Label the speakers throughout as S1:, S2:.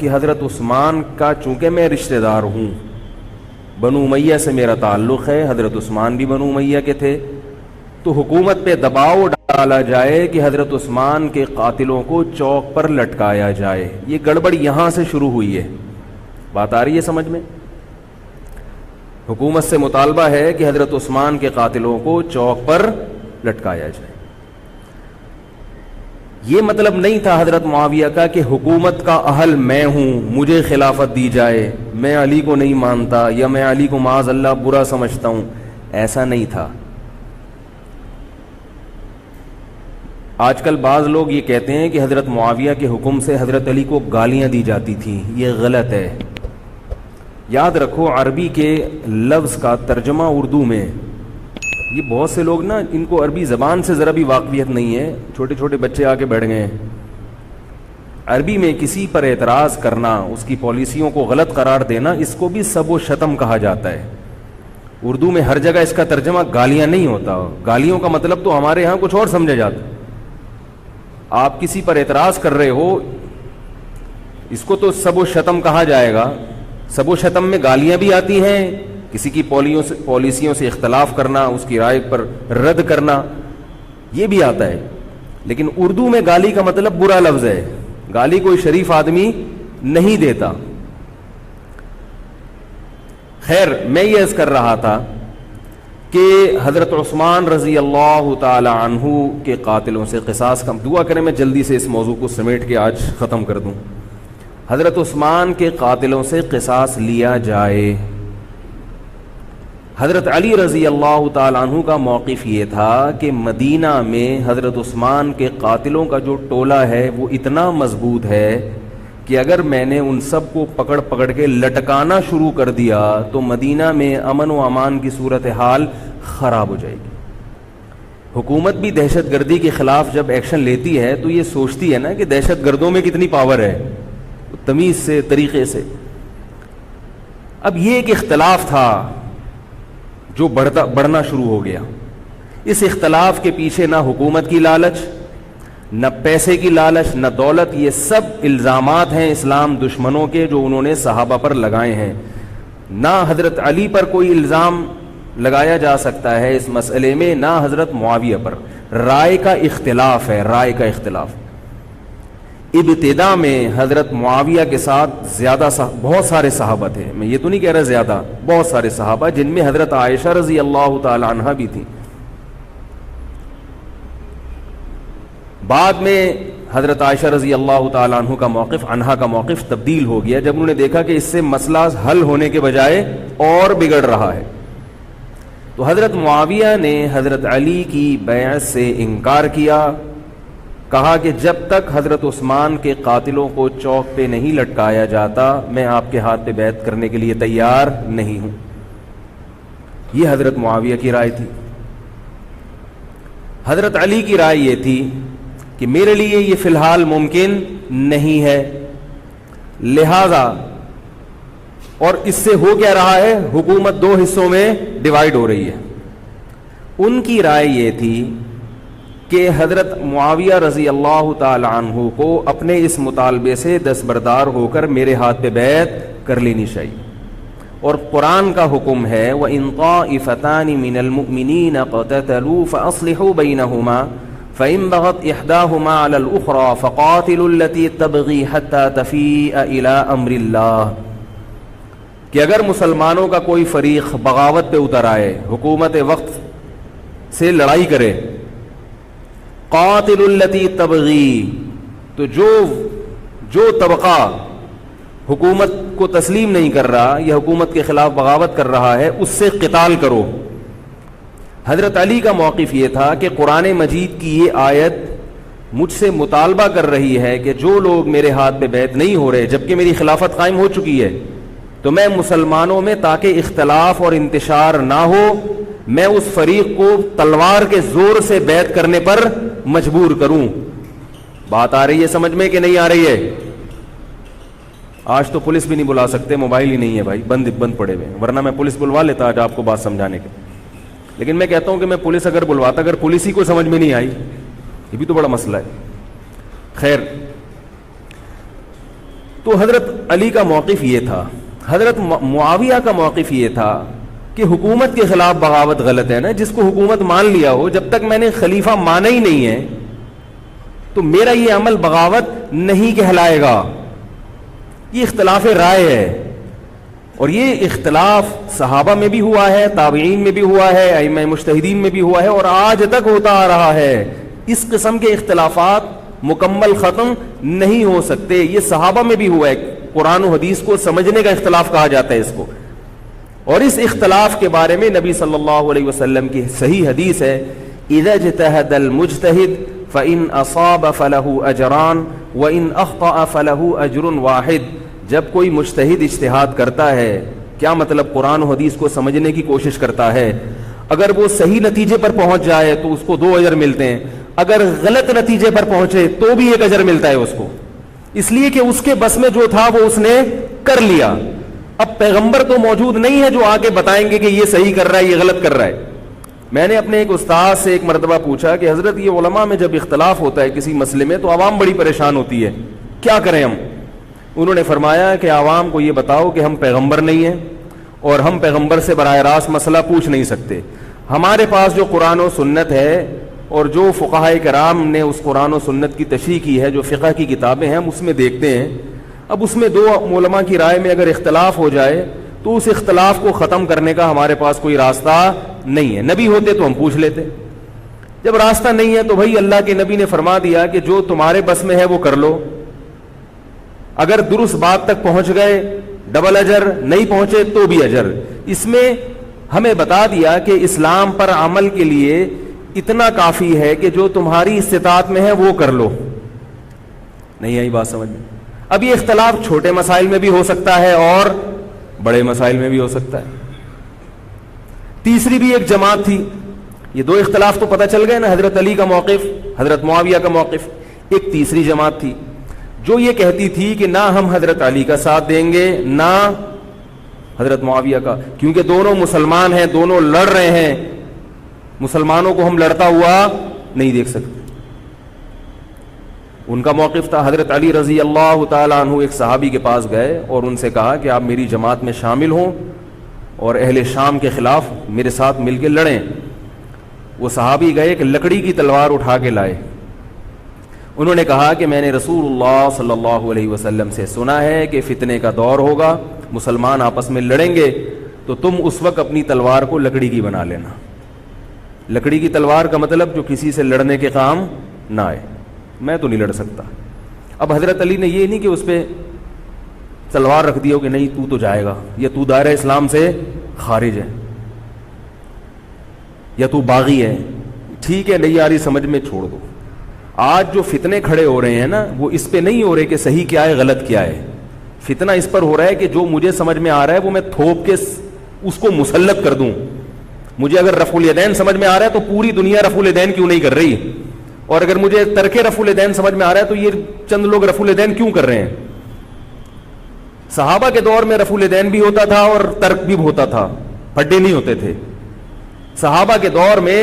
S1: کہ حضرت عثمان کا چونکہ میں رشتہ دار ہوں، بنو امیہ سے میرا تعلق ہے، حضرت عثمان بھی بنو امیہ کے تھے، تو حکومت پہ دباؤ ڈالا جائے کہ حضرت عثمان کے قاتلوں کو چوک پر لٹکایا جائے۔ یہ گڑبڑ یہاں سے شروع ہوئی ہے۔ بات آ رہی ہے سمجھ میں؟ حکومت سے مطالبہ ہے کہ حضرت عثمان کے قاتلوں کو چوک پر لٹکایا جائے۔ یہ مطلب نہیں تھا حضرت معاویہ کا کہ حکومت کا اہل میں ہوں، مجھے خلافت دی جائے، میں علی کو نہیں مانتا یا میں علی کو معاذ اللہ برا سمجھتا ہوں، ایسا نہیں تھا۔ آج کل بعض لوگ یہ کہتے ہیں کہ حضرت معاویہ کے حکم سے حضرت علی کو گالیاں دی جاتی تھیں، یہ غلط ہے۔ یاد رکھو عربی کے لفظ کا ترجمہ اردو میں، یہ بہت سے لوگ نا ان کو عربی زبان سے ذرا بھی واقفیت نہیں ہے، چھوٹے چھوٹے بچے آ کے بیٹھ گئے ہیں۔ عربی میں کسی پر اعتراض کرنا، اس کی پالیسیوں کو غلط قرار دینا، اس کو بھی سب و شتم کہا جاتا ہے۔ اردو میں ہر جگہ اس کا ترجمہ گالیاں نہیں ہوتا، گالیوں کا مطلب تو ہمارے ہاں کچھ اور سمجھا جاتا ہے۔ آپ کسی پر اعتراض کر رہے ہو، اس کو تو سب و شتم کہا جائے گا۔ سب و شتم میں گالیاں بھی آتی ہیں، کسی کی پالیسیوں سے اختلاف کرنا، اس کی رائے پر رد کرنا، یہ بھی آتا ہے۔ لیکن اردو میں گالی کا مطلب برا لفظ ہے، گالی کوئی شریف آدمی نہیں دیتا۔ خیر، میں یہ عرض کر رہا تھا کہ حضرت عثمان رضی اللہ تعالی عنہ کے قاتلوں سے قصاص کا دعا کریں، میں جلدی سے اس موضوع کو سمیٹ کے آج ختم کر دوں۔ حضرت عثمان کے قاتلوں سے قصاص لیا جائے۔ حضرت علی رضی اللہ تعالیٰ عنہ کا موقف یہ تھا کہ مدینہ میں حضرت عثمان کے قاتلوں کا جو ٹولہ ہے وہ اتنا مضبوط ہے کہ اگر میں نے ان سب کو پکڑ پکڑ کے لٹکانا شروع کر دیا تو مدینہ میں امن و امان کی صورتحال خراب ہو جائے گی۔ حکومت بھی دہشت گردی کے خلاف جب ایکشن لیتی ہے تو یہ سوچتی ہے نا کہ دہشت گردوں میں کتنی پاور ہے، تمیز سے، طریقے سے۔ اب یہ ایک اختلاف تھا جو بڑھنا شروع ہو گیا۔ اس اختلاف کے پیچھے نہ حکومت کی لالچ، نہ پیسے کی لالچ، نہ دولت، یہ سب الزامات ہیں اسلام دشمنوں کے جو انہوں نے صحابہ پر لگائے ہیں۔ نہ حضرت علی پر کوئی الزام لگایا جا سکتا ہے اس مسئلے میں، نہ حضرت معاویہ پر۔ رائے کا اختلاف ہے، رائے کا اختلاف۔ ابتدا میں حضرت معاویہ کے ساتھ بہت سارے صحابہ تھے، میں یہ تو نہیں کہہ رہا زیادہ، بہت سارے صحابہ، جن میں حضرت عائشہ رضی اللہ تعالی عنہا بھی تھی۔ بعد میں حضرت عائشہ رضی اللہ تعالی عنہا کا موقف تبدیل ہو گیا جب انہوں نے دیکھا کہ اس سے مسئلہ حل ہونے کے بجائے اور بگڑ رہا ہے۔ تو حضرت معاویہ نے حضرت علی کی بیعت سے انکار کیا، کہا کہ جب تک حضرت عثمان کے قاتلوں کو چوک پہ نہیں لٹکایا جاتا میں آپ کے ہاتھ پہ بیعت کرنے کے لیے تیار نہیں ہوں۔ یہ حضرت معاویہ کی رائے تھی۔ حضرت علی کی رائے یہ تھی کہ میرے لیے یہ فی الحال ممکن نہیں ہے، لہذا، اور اس سے ہو کیا رہا ہے، حکومت دو حصوں میں ڈیوائیڈ ہو رہی ہے۔ ان کی رائے یہ تھی کہ حضرت معاویہ رضی اللہ تعالی عنہ کو اپنے اس مطالبے سے دستبردار ہو کر میرے ہاتھ پہ بیعت کر لینی چاہیے۔ اور قرآن کا حکم ہے وَإِن طَائِفَتَانِ مِنَ الْمُؤْمِنِينَ اقْتَتَلُوا فَأَصْلِحُوا بَيْنَهُمَا فَإِن بَغَتْ إِحْدَاهُمَا عَلَى الْأُخْرَى فَقَاتِلُوا الَّتِي تَبْغِي حَتَّى تَفِيءَ إِلَى أَمْرِ اللَّهِ، کہ اگر مسلمانوں کا کوئی فریق بغاوت پہ اتر آئے، حکومت وقت سے لڑائی کرے، قاتل التی تبغی، تو جو طبقہ حکومت کو تسلیم نہیں کر رہا یا حکومت کے خلاف بغاوت کر رہا ہے اس سے قتال کرو۔ حضرت علی کا موقف یہ تھا کہ قرآن مجید کی یہ آیت مجھ سے مطالبہ کر رہی ہے کہ جو لوگ میرے ہاتھ پہ بیعت نہیں ہو رہے جبکہ میری خلافت قائم ہو چکی ہے، تو میں مسلمانوں میں تاکہ اختلاف اور انتشار نہ ہو، میں اس فریق کو تلوار کے زور سے بیعت کرنے پر مجبور کروں۔ بات آ رہی ہے سمجھ میں کہ نہیں آ رہی ہے؟ آج تو پولیس بھی نہیں بلا سکتے، موبائل ہی نہیں ہے بھائی، بند پڑے ہوئے، ورنہ میں پولیس بلوا لیتا آج آپ کو بات سمجھانے کے۔ لیکن میں کہتا ہوں کہ میں پولیس اگر بلواتا، اگر پولیس ہی کو سمجھ میں نہیں آئی، یہ بھی تو بڑا مسئلہ ہے۔ خیر، تو حضرت علی کا موقف یہ تھا. حضرت معاویہ کا موقف یہ تھا کہ حکومت کے خلاف بغاوت غلط ہے نا. جس کو حکومت مان لیا ہو, جب تک میں نے خلیفہ مانا ہی نہیں ہے تو میرا یہ عمل بغاوت نہیں کہلائے گا. یہ اختلاف رائے ہے, اور یہ اختلاف صحابہ میں بھی ہوا ہے, تابعین میں بھی ہوا ہے, ائمہ مجتہدین میں بھی ہوا ہے, اور آج تک ہوتا آ رہا ہے. اس قسم کے اختلافات مکمل ختم نہیں ہو سکتے. یہ صحابہ میں بھی ہوا ہے. قرآن و حدیث کو سمجھنے کا اختلاف کہا جاتا ہے اس کو. اور اس اختلاف کے بارے میں نبی صلی اللہ علیہ وسلم کی صحیح حدیث ہے, اذا اجتہد المجتہد فإن أصاب فله أجران وإن أخطأ فله أجر واحد. جب کوئی مجتہد اجتہاد کرتا ہے, کیا مطلب, قرآن و حدیث کو سمجھنے کی کوشش کرتا ہے, اگر وہ صحیح نتیجے پر پہنچ جائے تو اس کو 2 اجر ملتے ہیں, اگر غلط نتیجے پر پہنچے تو بھی 1 اجر ملتا ہے اس کو, اس لیے کہ اس کے بس میں جو تھا وہ اس نے کر لیا. اب پیغمبر تو موجود نہیں ہے جو آ کے بتائیں گے کہ یہ صحیح کر رہا ہے, یہ غلط کر رہا ہے. میں نے اپنے ایک استاد سے ایک مرتبہ پوچھا کہ حضرت یہ علماء میں جب اختلاف ہوتا ہے کسی مسئلے میں تو عوام بڑی پریشان ہوتی ہے, کیا کریں ہم؟ انہوں نے فرمایا کہ عوام کو یہ بتاؤ کہ ہم پیغمبر نہیں ہیں اور ہم پیغمبر سے براہ راست مسئلہ پوچھ نہیں سکتے. ہمارے پاس جو قرآن و سنت ہے اور جو فقہائے کرام نے اس قرآن و سنت کی تشریح کی ہے, جو فقہ کی کتابیں ہیں, ہم اس میں دیکھتے ہیں. اب اس میں 2 علماء کی رائے میں اگر اختلاف ہو جائے تو اس اختلاف کو ختم کرنے کا ہمارے پاس کوئی راستہ نہیں ہے. نبی ہوتے تو ہم پوچھ لیتے. جب راستہ نہیں ہے تو بھائی اللہ کے نبی نے فرما دیا کہ جو تمہارے بس میں ہے وہ کر لو. اگر درست بات تک پہنچ گئے ڈبل اجر, نہیں پہنچے تو بھی اجر. اس میں ہمیں بتا دیا کہ اسلام پر عمل کے لیے اتنا کافی ہے کہ جو تمہاری استطاعت میں ہے وہ کر لو. نہیں آئی بات سمجھ میں؟ اب یہ اختلاف چھوٹے مسائل میں بھی ہو سکتا ہے اور بڑے مسائل میں بھی ہو سکتا ہے. تیسری بھی ایک جماعت تھی. یہ 2 اختلاف تو پتہ چل گئے نا, حضرت علی کا موقف, حضرت معاویہ کا موقف. ایک تیسری جماعت تھی جو یہ کہتی تھی کہ نہ ہم حضرت علی کا ساتھ دیں گے نہ حضرت معاویہ کا, کیونکہ دونوں مسلمان ہیں, دونوں لڑ رہے ہیں, مسلمانوں کو ہم لڑتا ہوا نہیں دیکھ سکتے. ان کا موقف تھا حضرت علی رضی اللہ تعالیٰ عنہ ایک صحابی کے پاس گئے اور ان سے کہا کہ آپ میری جماعت میں شامل ہوں اور اہل شام کے خلاف میرے ساتھ مل کے لڑیں. وہ صحابی گئے کہ لکڑی کی تلوار اٹھا کے لائے. انہوں نے کہا کہ میں نے رسول اللہ صلی اللہ علیہ وسلم سے سنا ہے کہ فتنے کا دور ہوگا, مسلمان آپس میں لڑیں گے, تو تم اس وقت اپنی تلوار کو لکڑی کی بنا لینا. لکڑی کی تلوار کا مطلب جو کسی سے لڑنے کے کام نہ آئے. میں تو نہیں لڑ سکتا. اب حضرت علی نے یہ نہیں کہ اس پہ تلوار رکھ دی ہو کہ نہیں تو جائے گا, یا تو دائرہ اسلام سے خارج ہے, یا تو باغی ہے, ٹھیک ہے نہیں آ رہی سمجھ میں چھوڑ دو. آج جو فتنے کھڑے ہو رہے ہیں نا وہ اس پہ نہیں ہو رہے کہ صحیح کیا ہے غلط کیا ہے. فتنہ اس پر ہو رہا ہے کہ جو مجھے سمجھ میں آ رہا ہے وہ میں تھوپ کے اس کو مسلط کر دوں. مجھے اگر رفع الیدین سمجھ میں آ رہا ہے تو پوری دنیا رفع الیدین کیوں نہیں کر رہی, اور اگر مجھے ترک رفع الیدین سمجھ میں آ رہا ہے تو یہ چند لوگ رفع الیدین کیوں کر رہے ہیں. صحابہ کے دور میں رفع الیدین بھی ہوتا تھا اور ترک بھی ہوتا تھا, پھڈے نہیں ہوتے تھے. صحابہ کے دور میں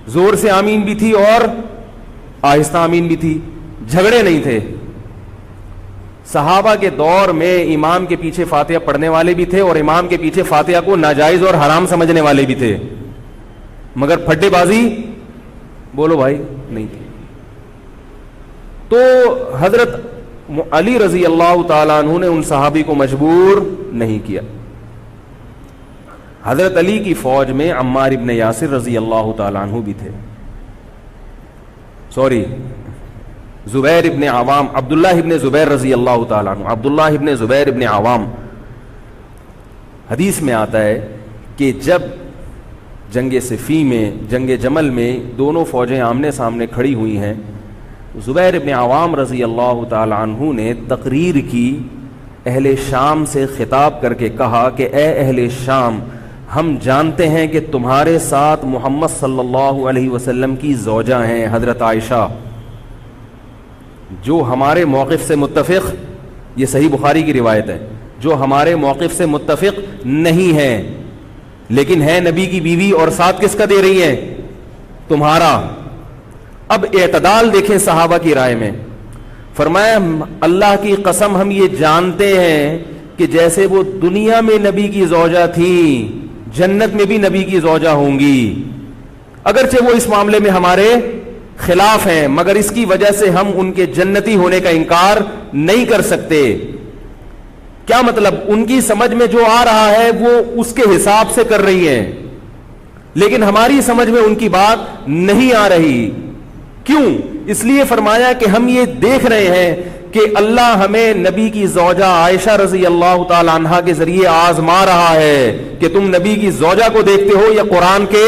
S1: زور سے آمین بھی تھی اور آہستہ آمین بھی تھی, جھگڑے نہیں تھے. صحابہ کے دور میں امام کے پیچھے فاتحہ پڑھنے والے بھی تھے اور امام کے پیچھے فاتحہ کو ناجائز اور حرام سمجھنے والے بھی تھے, مگر پھڈے بازی بولو بھائی نہیں تھی. تو حضرت علی رضی اللہ تعالیٰ عنہ نے ان صحابی کو مجبور نہیں کیا. حضرت علی کی فوج میں عمار ابن یاسر رضی اللہ تعالیٰ عنہ بھی تھے, زبیر ابن عوام, عبداللہ ابن زبیر رضی اللہ تعالیٰ عنہ, عبداللہ ابن زبیر ابن عوام. حدیث میں آتا ہے کہ جب جنگ صفین میں, جنگ جمل میں دونوں فوجیں آمنے سامنے کھڑی ہوئی ہیں, زبیر ابن عوام رضی اللہ تعالیٰ عنہ نے تقریر کی, اہل شام سے خطاب کر کے کہا کہ اے اہل شام, ہم جانتے ہیں کہ تمہارے ساتھ محمد صلی اللہ علیہ وسلم کی زوجہ ہیں حضرت عائشہ, جو ہمارے موقف سے متفق, یہ صحیح بخاری کی روایت ہے, جو ہمارے موقف سے متفق نہیں ہے لیکن ہے نبی کی بیوی, اور ساتھ کس کا دے رہی ہیں؟ تمہارا. اب اعتدال دیکھیں صحابہ کی رائے میں. فرمایا اللہ کی قسم ہم یہ جانتے ہیں کہ جیسے وہ دنیا میں نبی کی زوجہ تھی جنت میں بھی نبی کی زوجہ ہوں گی، اگرچہ وہ اس معاملے میں ہمارے خلاف ہیں مگر اس کی وجہ سے ہم ان کے جنتی ہونے کا انکار نہیں کر سکتے۔ کیا مطلب؟ ان کی سمجھ میں جو آ رہا ہے وہ اس کے حساب سے کر رہی ہیں، لیکن ہماری سمجھ میں ان کی بات نہیں آ رہی۔ کیوں؟ اس لیے فرمایا کہ ہم یہ دیکھ رہے ہیں کہ اللہ ہمیں نبی کی زوجہ عائشہ رضی اللہ تعالی عنہا کے ذریعے آزما رہا ہے کہ تم نبی کی زوجہ کو دیکھتے ہو یا قرآن کے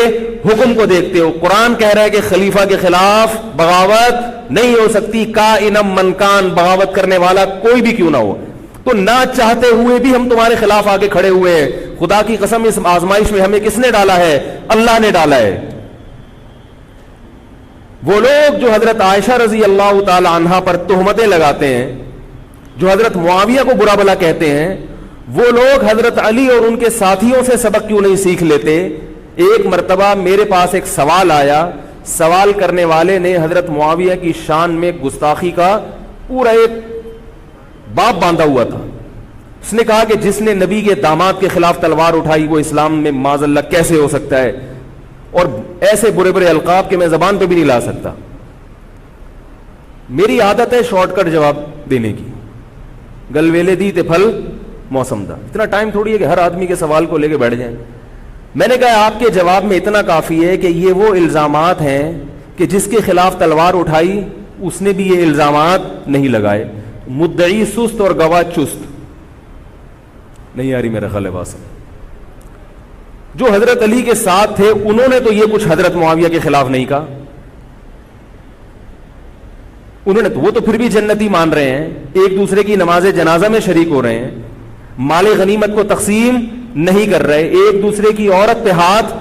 S1: حکم کو دیکھتے ہو۔ قرآن کہہ رہا ہے کہ خلیفہ کے خلاف بغاوت نہیں ہو سکتی، کائنم من کان، بغاوت کرنے والا کوئی بھی کیوں نہ ہو۔ تو نہ چاہتے ہوئے بھی ہم تمہارے خلاف آگے کھڑے ہوئے ہیں۔ خدا کی قسم اس آزمائش میں ہمیں کس نے ڈالا ہے؟ اللہ نے ڈالا ہے۔ وہ لوگ جو حضرت عائشہ رضی اللہ تعالی عنہا پر تہمتیں لگاتے ہیں، جو حضرت معاویہ کو برا بھلا کہتے ہیں، وہ لوگ حضرت علی اور ان کے ساتھیوں سے سبق کیوں نہیں سیکھ لیتے؟ ایک مرتبہ میرے پاس ایک سوال آیا، سوال کرنے والے نے حضرت معاویہ کی شان میں گستاخی کا پورا ایک باب باندھا ہوا تھا۔ اس نے کہا کہ جس نے نبی کے داماد کے خلاف تلوار اٹھائی وہ اسلام میں معاذ اللہ کیسے ہو سکتا ہے، اور ایسے برے برے القاب کہ میں زبان پہ بھی نہیں لا سکتا۔ میری عادت ہے شارٹ کٹ جواب دینے کی، گل ویلے دی تے پھل موسم دا۔ اتنا ٹائم تھوڑی ہے کہ ہر آدمی کے سوال کو لے کے بیٹھ جائیں۔ میں نے کہا آپ کے جواب میں اتنا کافی ہے کہ یہ وہ الزامات ہیں کہ جس کے خلاف تلوار اٹھائی اس نے بھی یہ الزامات نہیں لگائے۔ مدعی سست اور گواہ چست، نہیں آ رہی میرا خیال ہے بات۔ جو حضرت علی کے ساتھ تھے انہوں نے تو یہ کچھ حضرت معاویہ کے خلاف نہیں کہا، انہوں نے تو وہ تو پھر بھی جنتی مان رہے ہیں، ایک دوسرے کی نماز جنازہ میں شریک ہو رہے ہیں، مال غنیمت کو تقسیم نہیں کر رہے، ایک دوسرے کی عورت پہ ہاتھ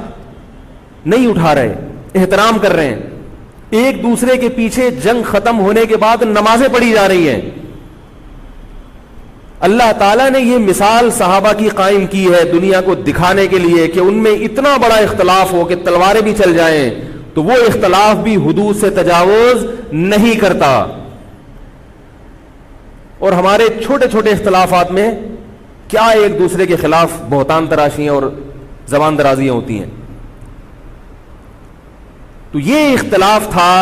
S1: نہیں اٹھا رہے، احترام کر رہے ہیں، ایک دوسرے کے پیچھے جنگ ختم ہونے کے بعد نمازیں پڑھی جا رہی ہیں۔ اللہ تعالیٰ نے یہ مثال صحابہ کی قائم کی ہے دنیا کو دکھانے کے لیے کہ ان میں اتنا بڑا اختلاف ہو کہ تلواریں بھی چل جائیں تو وہ اختلاف بھی حدود سے تجاوز نہیں کرتا، اور ہمارے چھوٹے چھوٹے اختلافات میں کیا ایک دوسرے کے خلاف بہتان تراشیاں اور زبان درازیاں ہوتی ہیں۔ تو یہ اختلاف تھا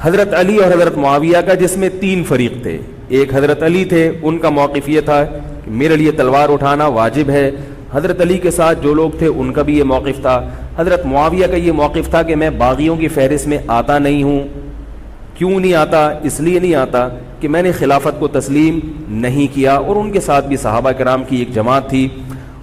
S1: حضرت علی اور حضرت معاویہ کا، جس میں تین فریق تھے۔ ایک حضرت علی تھے، ان کا موقف یہ تھا کہ میرے لیے تلوار اٹھانا واجب ہے۔ حضرت علی کے ساتھ جو لوگ تھے ان کا بھی یہ موقف تھا۔ حضرت معاویہ کا یہ موقف تھا کہ میں باغیوں کی فہرست میں آتا نہیں ہوں۔ کیوں نہیں آتا؟ اس لیے نہیں آتا کہ میں نے خلافت کو تسلیم نہیں کیا، اور ان کے ساتھ بھی صحابہ کرام کی ایک جماعت تھی۔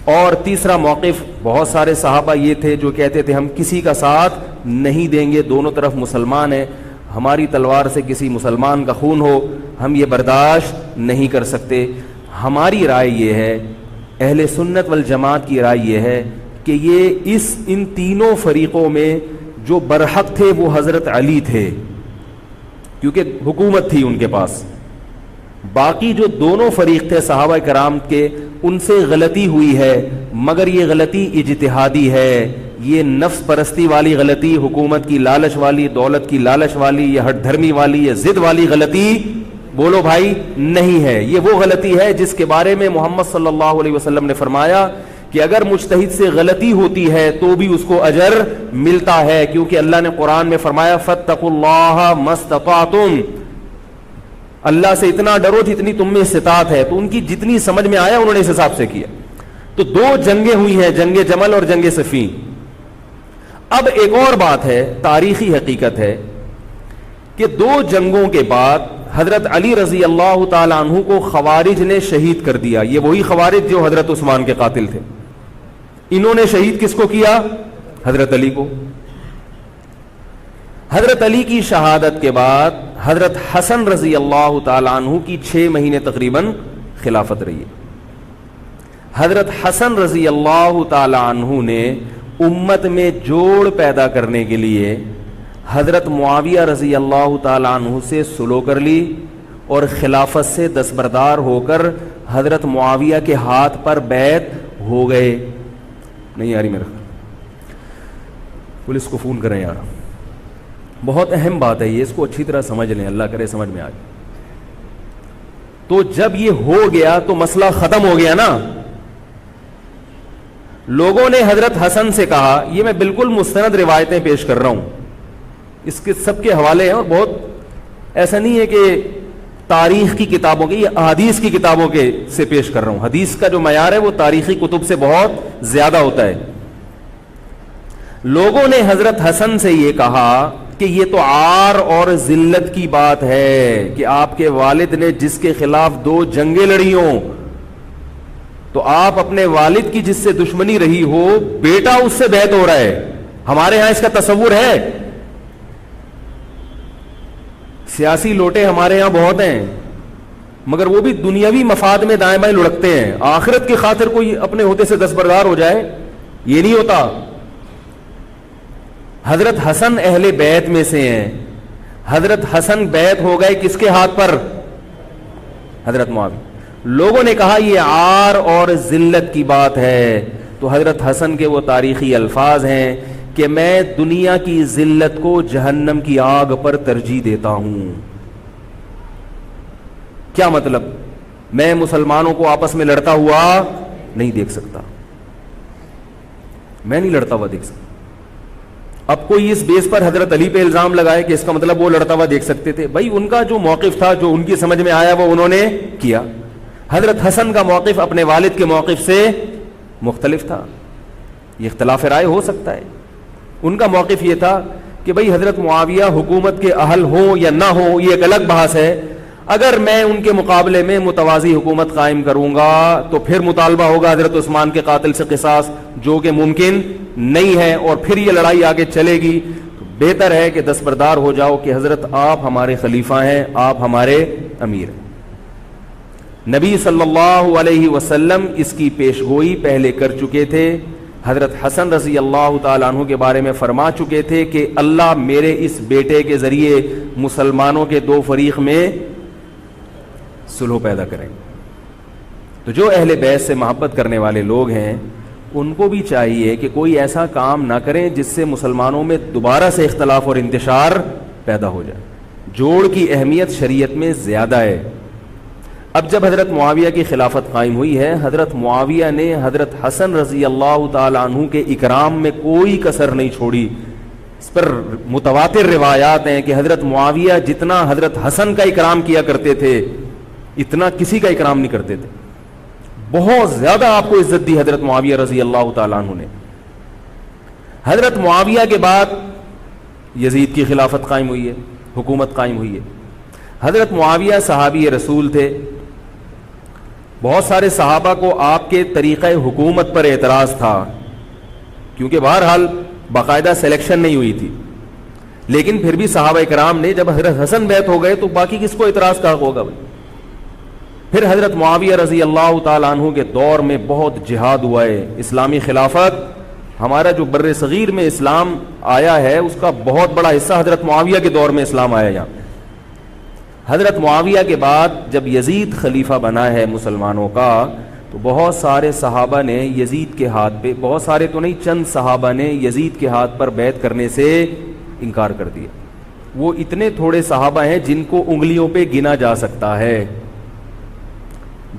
S1: اور تیسرا موقف، بہت سارے صحابہ یہ تھے جو کہتے تھے ہم کسی کا ساتھ نہیں دیں گے، دونوں طرف مسلمان ہیں، ہماری تلوار سے کسی مسلمان کا خون ہو ہم یہ برداشت نہیں کر سکتے۔ ہماری رائے یہ ہے، اہل سنت والجماعت کی رائے یہ ہے کہ یہ ان تینوں فریقوں میں جو برحق تھے وہ حضرت علی تھے، کیونکہ حکومت تھی ان کے پاس۔ باقی جو دونوں فریق تھے صحابہ کرام کے، ان سے غلطی ہوئی ہے، مگر یہ غلطی اجتہادی ہے، یہ نفس پرستی والی غلطی، حکومت کی لالچ والی، دولت کی لالچ والی، یا ہٹ دھرمی والی یا ضد والی غلطی بولو بھائی نہیں ہے۔ یہ وہ غلطی ہے جس کے بارے میں محمد صلی اللہ علیہ وسلم نے فرمایا کہ اگر مجتہد سے غلطی ہوتی ہے تو بھی اس کو اجر ملتا ہے، کیونکہ اللہ نے قرآن میں فرمایا فاتقوا اللہ ما استطعتم، اللہ سے اتنا ڈرو جتنی تم میں استطاعت ہے۔ تو ان کی جتنی سمجھ میں آیا انہوں نے اس حساب سے کیا۔ تو دو جنگیں ہوئی ہیں، جنگ جمل اور جنگ صفین۔ اب ایک اور بات ہے، تاریخی حقیقت ہے کہ دو جنگوں کے بعد حضرت علی رضی اللہ تعالی عنہ کو خوارج نے شہید کر دیا۔ یہ وہی خوارج جو حضرت عثمان کے قاتل تھے، انہوں نے شہید کس کو کیا؟ حضرت علی کو۔ حضرت علی کی شہادت کے بعد حضرت حسن رضی اللہ تعالی عنہ کی 6 مہینے تقریباً خلافت رہی ہے۔ حضرت حسن رضی اللہ تعالی عنہ نے امت میں جوڑ پیدا کرنے کے لیے حضرت معاویہ رضی اللہ تعالی عنہ سے سلو کر لی، اور خلافت سے دستبردار ہو کر حضرت معاویہ کے ہاتھ پر بیعت ہو گئے۔ نہیں آ رہی میرا خیال، پولیس کو فون کریں یار، بہت اہم بات ہے یہ، اس کو اچھی طرح سمجھ لیں، اللہ کرے سمجھ میں آ جائے۔ تو جب یہ ہو گیا تو مسئلہ ختم ہو گیا نا. لوگوں نے حضرت حسن سے کہا, یہ میں بالکل مستند روایتیں پیش کر رہا ہوں, اس کے سب کے حوالے ہیں, اور بہت ایسا نہیں ہے کہ تاریخ کی کتابوں کے, یہ احادیث کی کتابوں کے سے پیش کر رہا ہوں. حدیث کا جو معیار ہے وہ تاریخی کتب سے بہت زیادہ ہوتا ہے. لوگوں نے حضرت حسن سے یہ کہا کہ یہ تو عار اور ذلت کی بات ہے کہ آپ کے والد نے جس کے خلاف 2 جنگیں لڑی ہوں, تو آپ اپنے والد کی جس سے دشمنی رہی ہو, بیٹا اس سے بیعت ہو رہا ہے. ہمارے ہاں اس کا تصور ہے. سیاسی لوٹے ہمارے ہاں بہت ہیں, مگر وہ بھی دنیاوی مفاد میں دائیں بائیں لڑکتے ہیں. آخرت کی خاطر کوئی اپنے عہدے سے دستبردار ہو جائے, یہ نہیں ہوتا. حضرت حسن اہل بیت میں سے ہیں. حضرت حسن بیعت ہو گئے کس کے ہاتھ پر؟ حضرت معاویہ. لوگوں نے کہا یہ عار اور ذلت کی بات ہے. تو حضرت حسن کے وہ تاریخی الفاظ ہیں کہ میں دنیا کی ذلت کو جہنم کی آگ پر ترجیح دیتا ہوں. کیا مطلب؟ میں مسلمانوں کو آپس میں لڑتا ہوا نہیں دیکھ سکتا, میں نہیں لڑتا ہوا دیکھ سکتا. اب کوئی اس بیس پر حضرت علی پہ الزام لگائے کہ اس کا مطلب وہ لڑتا ہوا دیکھ سکتے تھے. بھائی ان کا جو موقف تھا, جو ان کی سمجھ میں آیا, وہ انہوں نے کیا. حضرت حسن کا موقف اپنے والد کے موقف سے مختلف تھا. یہ اختلاف رائے ہو سکتا ہے. ان کا موقف یہ تھا کہ بھئی حضرت معاویہ حکومت کے اہل ہوں یا نہ ہوں, یہ ایک الگ بحث ہے. اگر میں ان کے مقابلے میں متوازی حکومت قائم کروں گا تو پھر مطالبہ ہوگا حضرت عثمان کے قاتل سے قصاص, جو کہ ممکن نہیں ہے, اور پھر یہ لڑائی آگے چلے گی. تو بہتر ہے کہ دستبردار ہو جاؤ کہ حضرت آپ ہمارے خلیفہ ہیں, آپ ہمارے امیر ہیں. نبی صلی اللہ علیہ وسلم اس کی پیشگوئی پہلے کر چکے تھے. حضرت حسن رضی اللہ تعالیٰ عنہ کے بارے میں فرما چکے تھے کہ اللہ میرے اس بیٹے کے ذریعے مسلمانوں کے 2 فریق میں صلح پیدا کریں. تو جو اہل بیت سے محبت کرنے والے لوگ ہیں ان کو بھی چاہیے کہ کوئی ایسا کام نہ کریں جس سے مسلمانوں میں دوبارہ سے اختلاف اور انتشار پیدا ہو جائے. جوڑ کی اہمیت شریعت میں زیادہ ہے. اب جب حضرت معاویہ کی خلافت قائم ہوئی ہے, حضرت معاویہ نے حضرت حسن رضی اللہ تعالی عنہ کے اکرام میں کوئی کسر نہیں چھوڑی. اس پر متواتر روایات ہیں کہ حضرت معاویہ جتنا حضرت حسن کا اکرام کیا کرتے تھے اتنا کسی کا اکرام نہیں کرتے تھے. بہت زیادہ آپ کو عزت دی حضرت معاویہ رضی اللہ تعالیٰ عنہ نے. حضرت معاویہ کے بعد یزید کی خلافت قائم ہوئی ہے, حکومت قائم ہوئی ہے. حضرت معاویہ صحابی رسول تھے. بہت سارے صحابہ کو آپ کے طریقہ حکومت پر اعتراض تھا, کیونکہ بہرحال باقاعدہ سلیکشن نہیں ہوئی تھی. لیکن پھر بھی صحابہ کرام نے, جب حضرت حسن بیعت ہو گئے تو باقی کس کو اعتراض کا حق ہوگا بھائی. پھر حضرت معاویہ رضی اللہ تعالیٰ عنہ کے دور میں بہت جہاد ہوا ہے. اسلامی خلافت, ہمارا جو بر صغیر میں اسلام آیا ہے اس کا بہت بڑا حصہ حضرت معاویہ کے دور میں اسلام آیا یہاں. حضرت معاویہ کے بعد جب یزید خلیفہ بنا ہے مسلمانوں کا, تو بہت سارے صحابہ نے یزید کے ہاتھ پہ, بہت سارے تو نہیں, چند صحابہ نے یزید کے ہاتھ پر بیعت کرنے سے انکار کر دیا. وہ اتنے تھوڑے صحابہ ہیں جن کو انگلیوں پہ گنا جا سکتا ہے,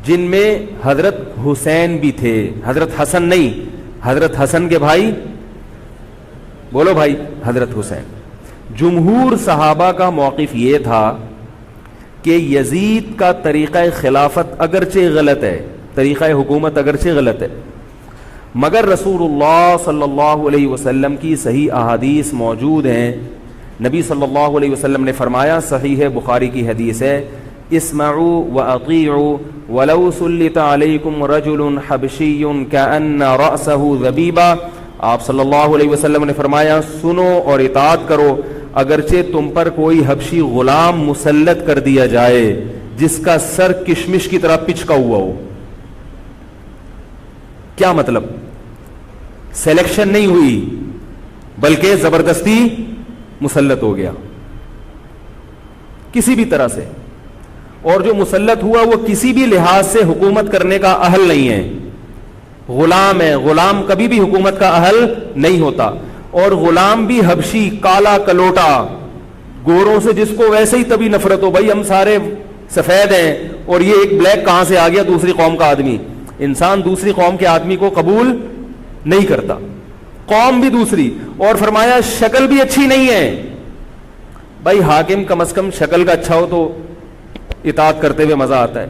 S1: جن میں حضرت حسین بھی تھے, حضرت حسن نہیں, حضرت حسن کے بھائی, بولو بھائی, حضرت حسین. جمہور صحابہ کا موقف یہ تھا کہ یزید کا طریقہ خلافت اگرچہ غلط ہے, طریقہ حکومت اگرچہ غلط ہے, مگر رسول اللہ صلی اللہ علیہ وسلم کی صحیح احادیث موجود ہیں. نبی صلی اللہ علیہ وسلم نے فرمایا, صحیح بخاری کی حدیث ہے, اسمعوا واطیعوا ولو سلط علیکم رجل حبشی کأن رأسہ ذبیبہ. آپ صلی اللہ علیہ وسلم نے فرمایا, سنو اور اطاعت کرو اگرچہ تم پر کوئی حبشی غلام مسلط کر دیا جائے جس کا سر کشمش کی طرح پچکا ہوا ہو. کیا مطلب؟ سلیکشن نہیں ہوئی بلکہ زبردستی مسلط ہو گیا کسی بھی طرح سے, اور جو مسلط ہوا وہ کسی بھی لحاظ سے حکومت کرنے کا اہل نہیں ہے, غلام ہے. غلام کبھی بھی حکومت کا اہل نہیں ہوتا, اور غلام بھی حبشی, کالا کلوٹا, گوروں سے جس کو ویسے ہی تبھی نفرت ہو, بھائی ہم سارے سفید ہیں اور یہ ایک بلیک کہاں سے آ گیا دوسری قوم کا آدمی. انسان دوسری قوم کے آدمی کو قبول نہیں کرتا, قوم بھی دوسری, اور فرمایا شکل بھی اچھی نہیں ہے. بھائی حاکم کم از کم شکل کا اچھا ہو تو اطاعت کرتے ہوئے مزہ آتا ہے,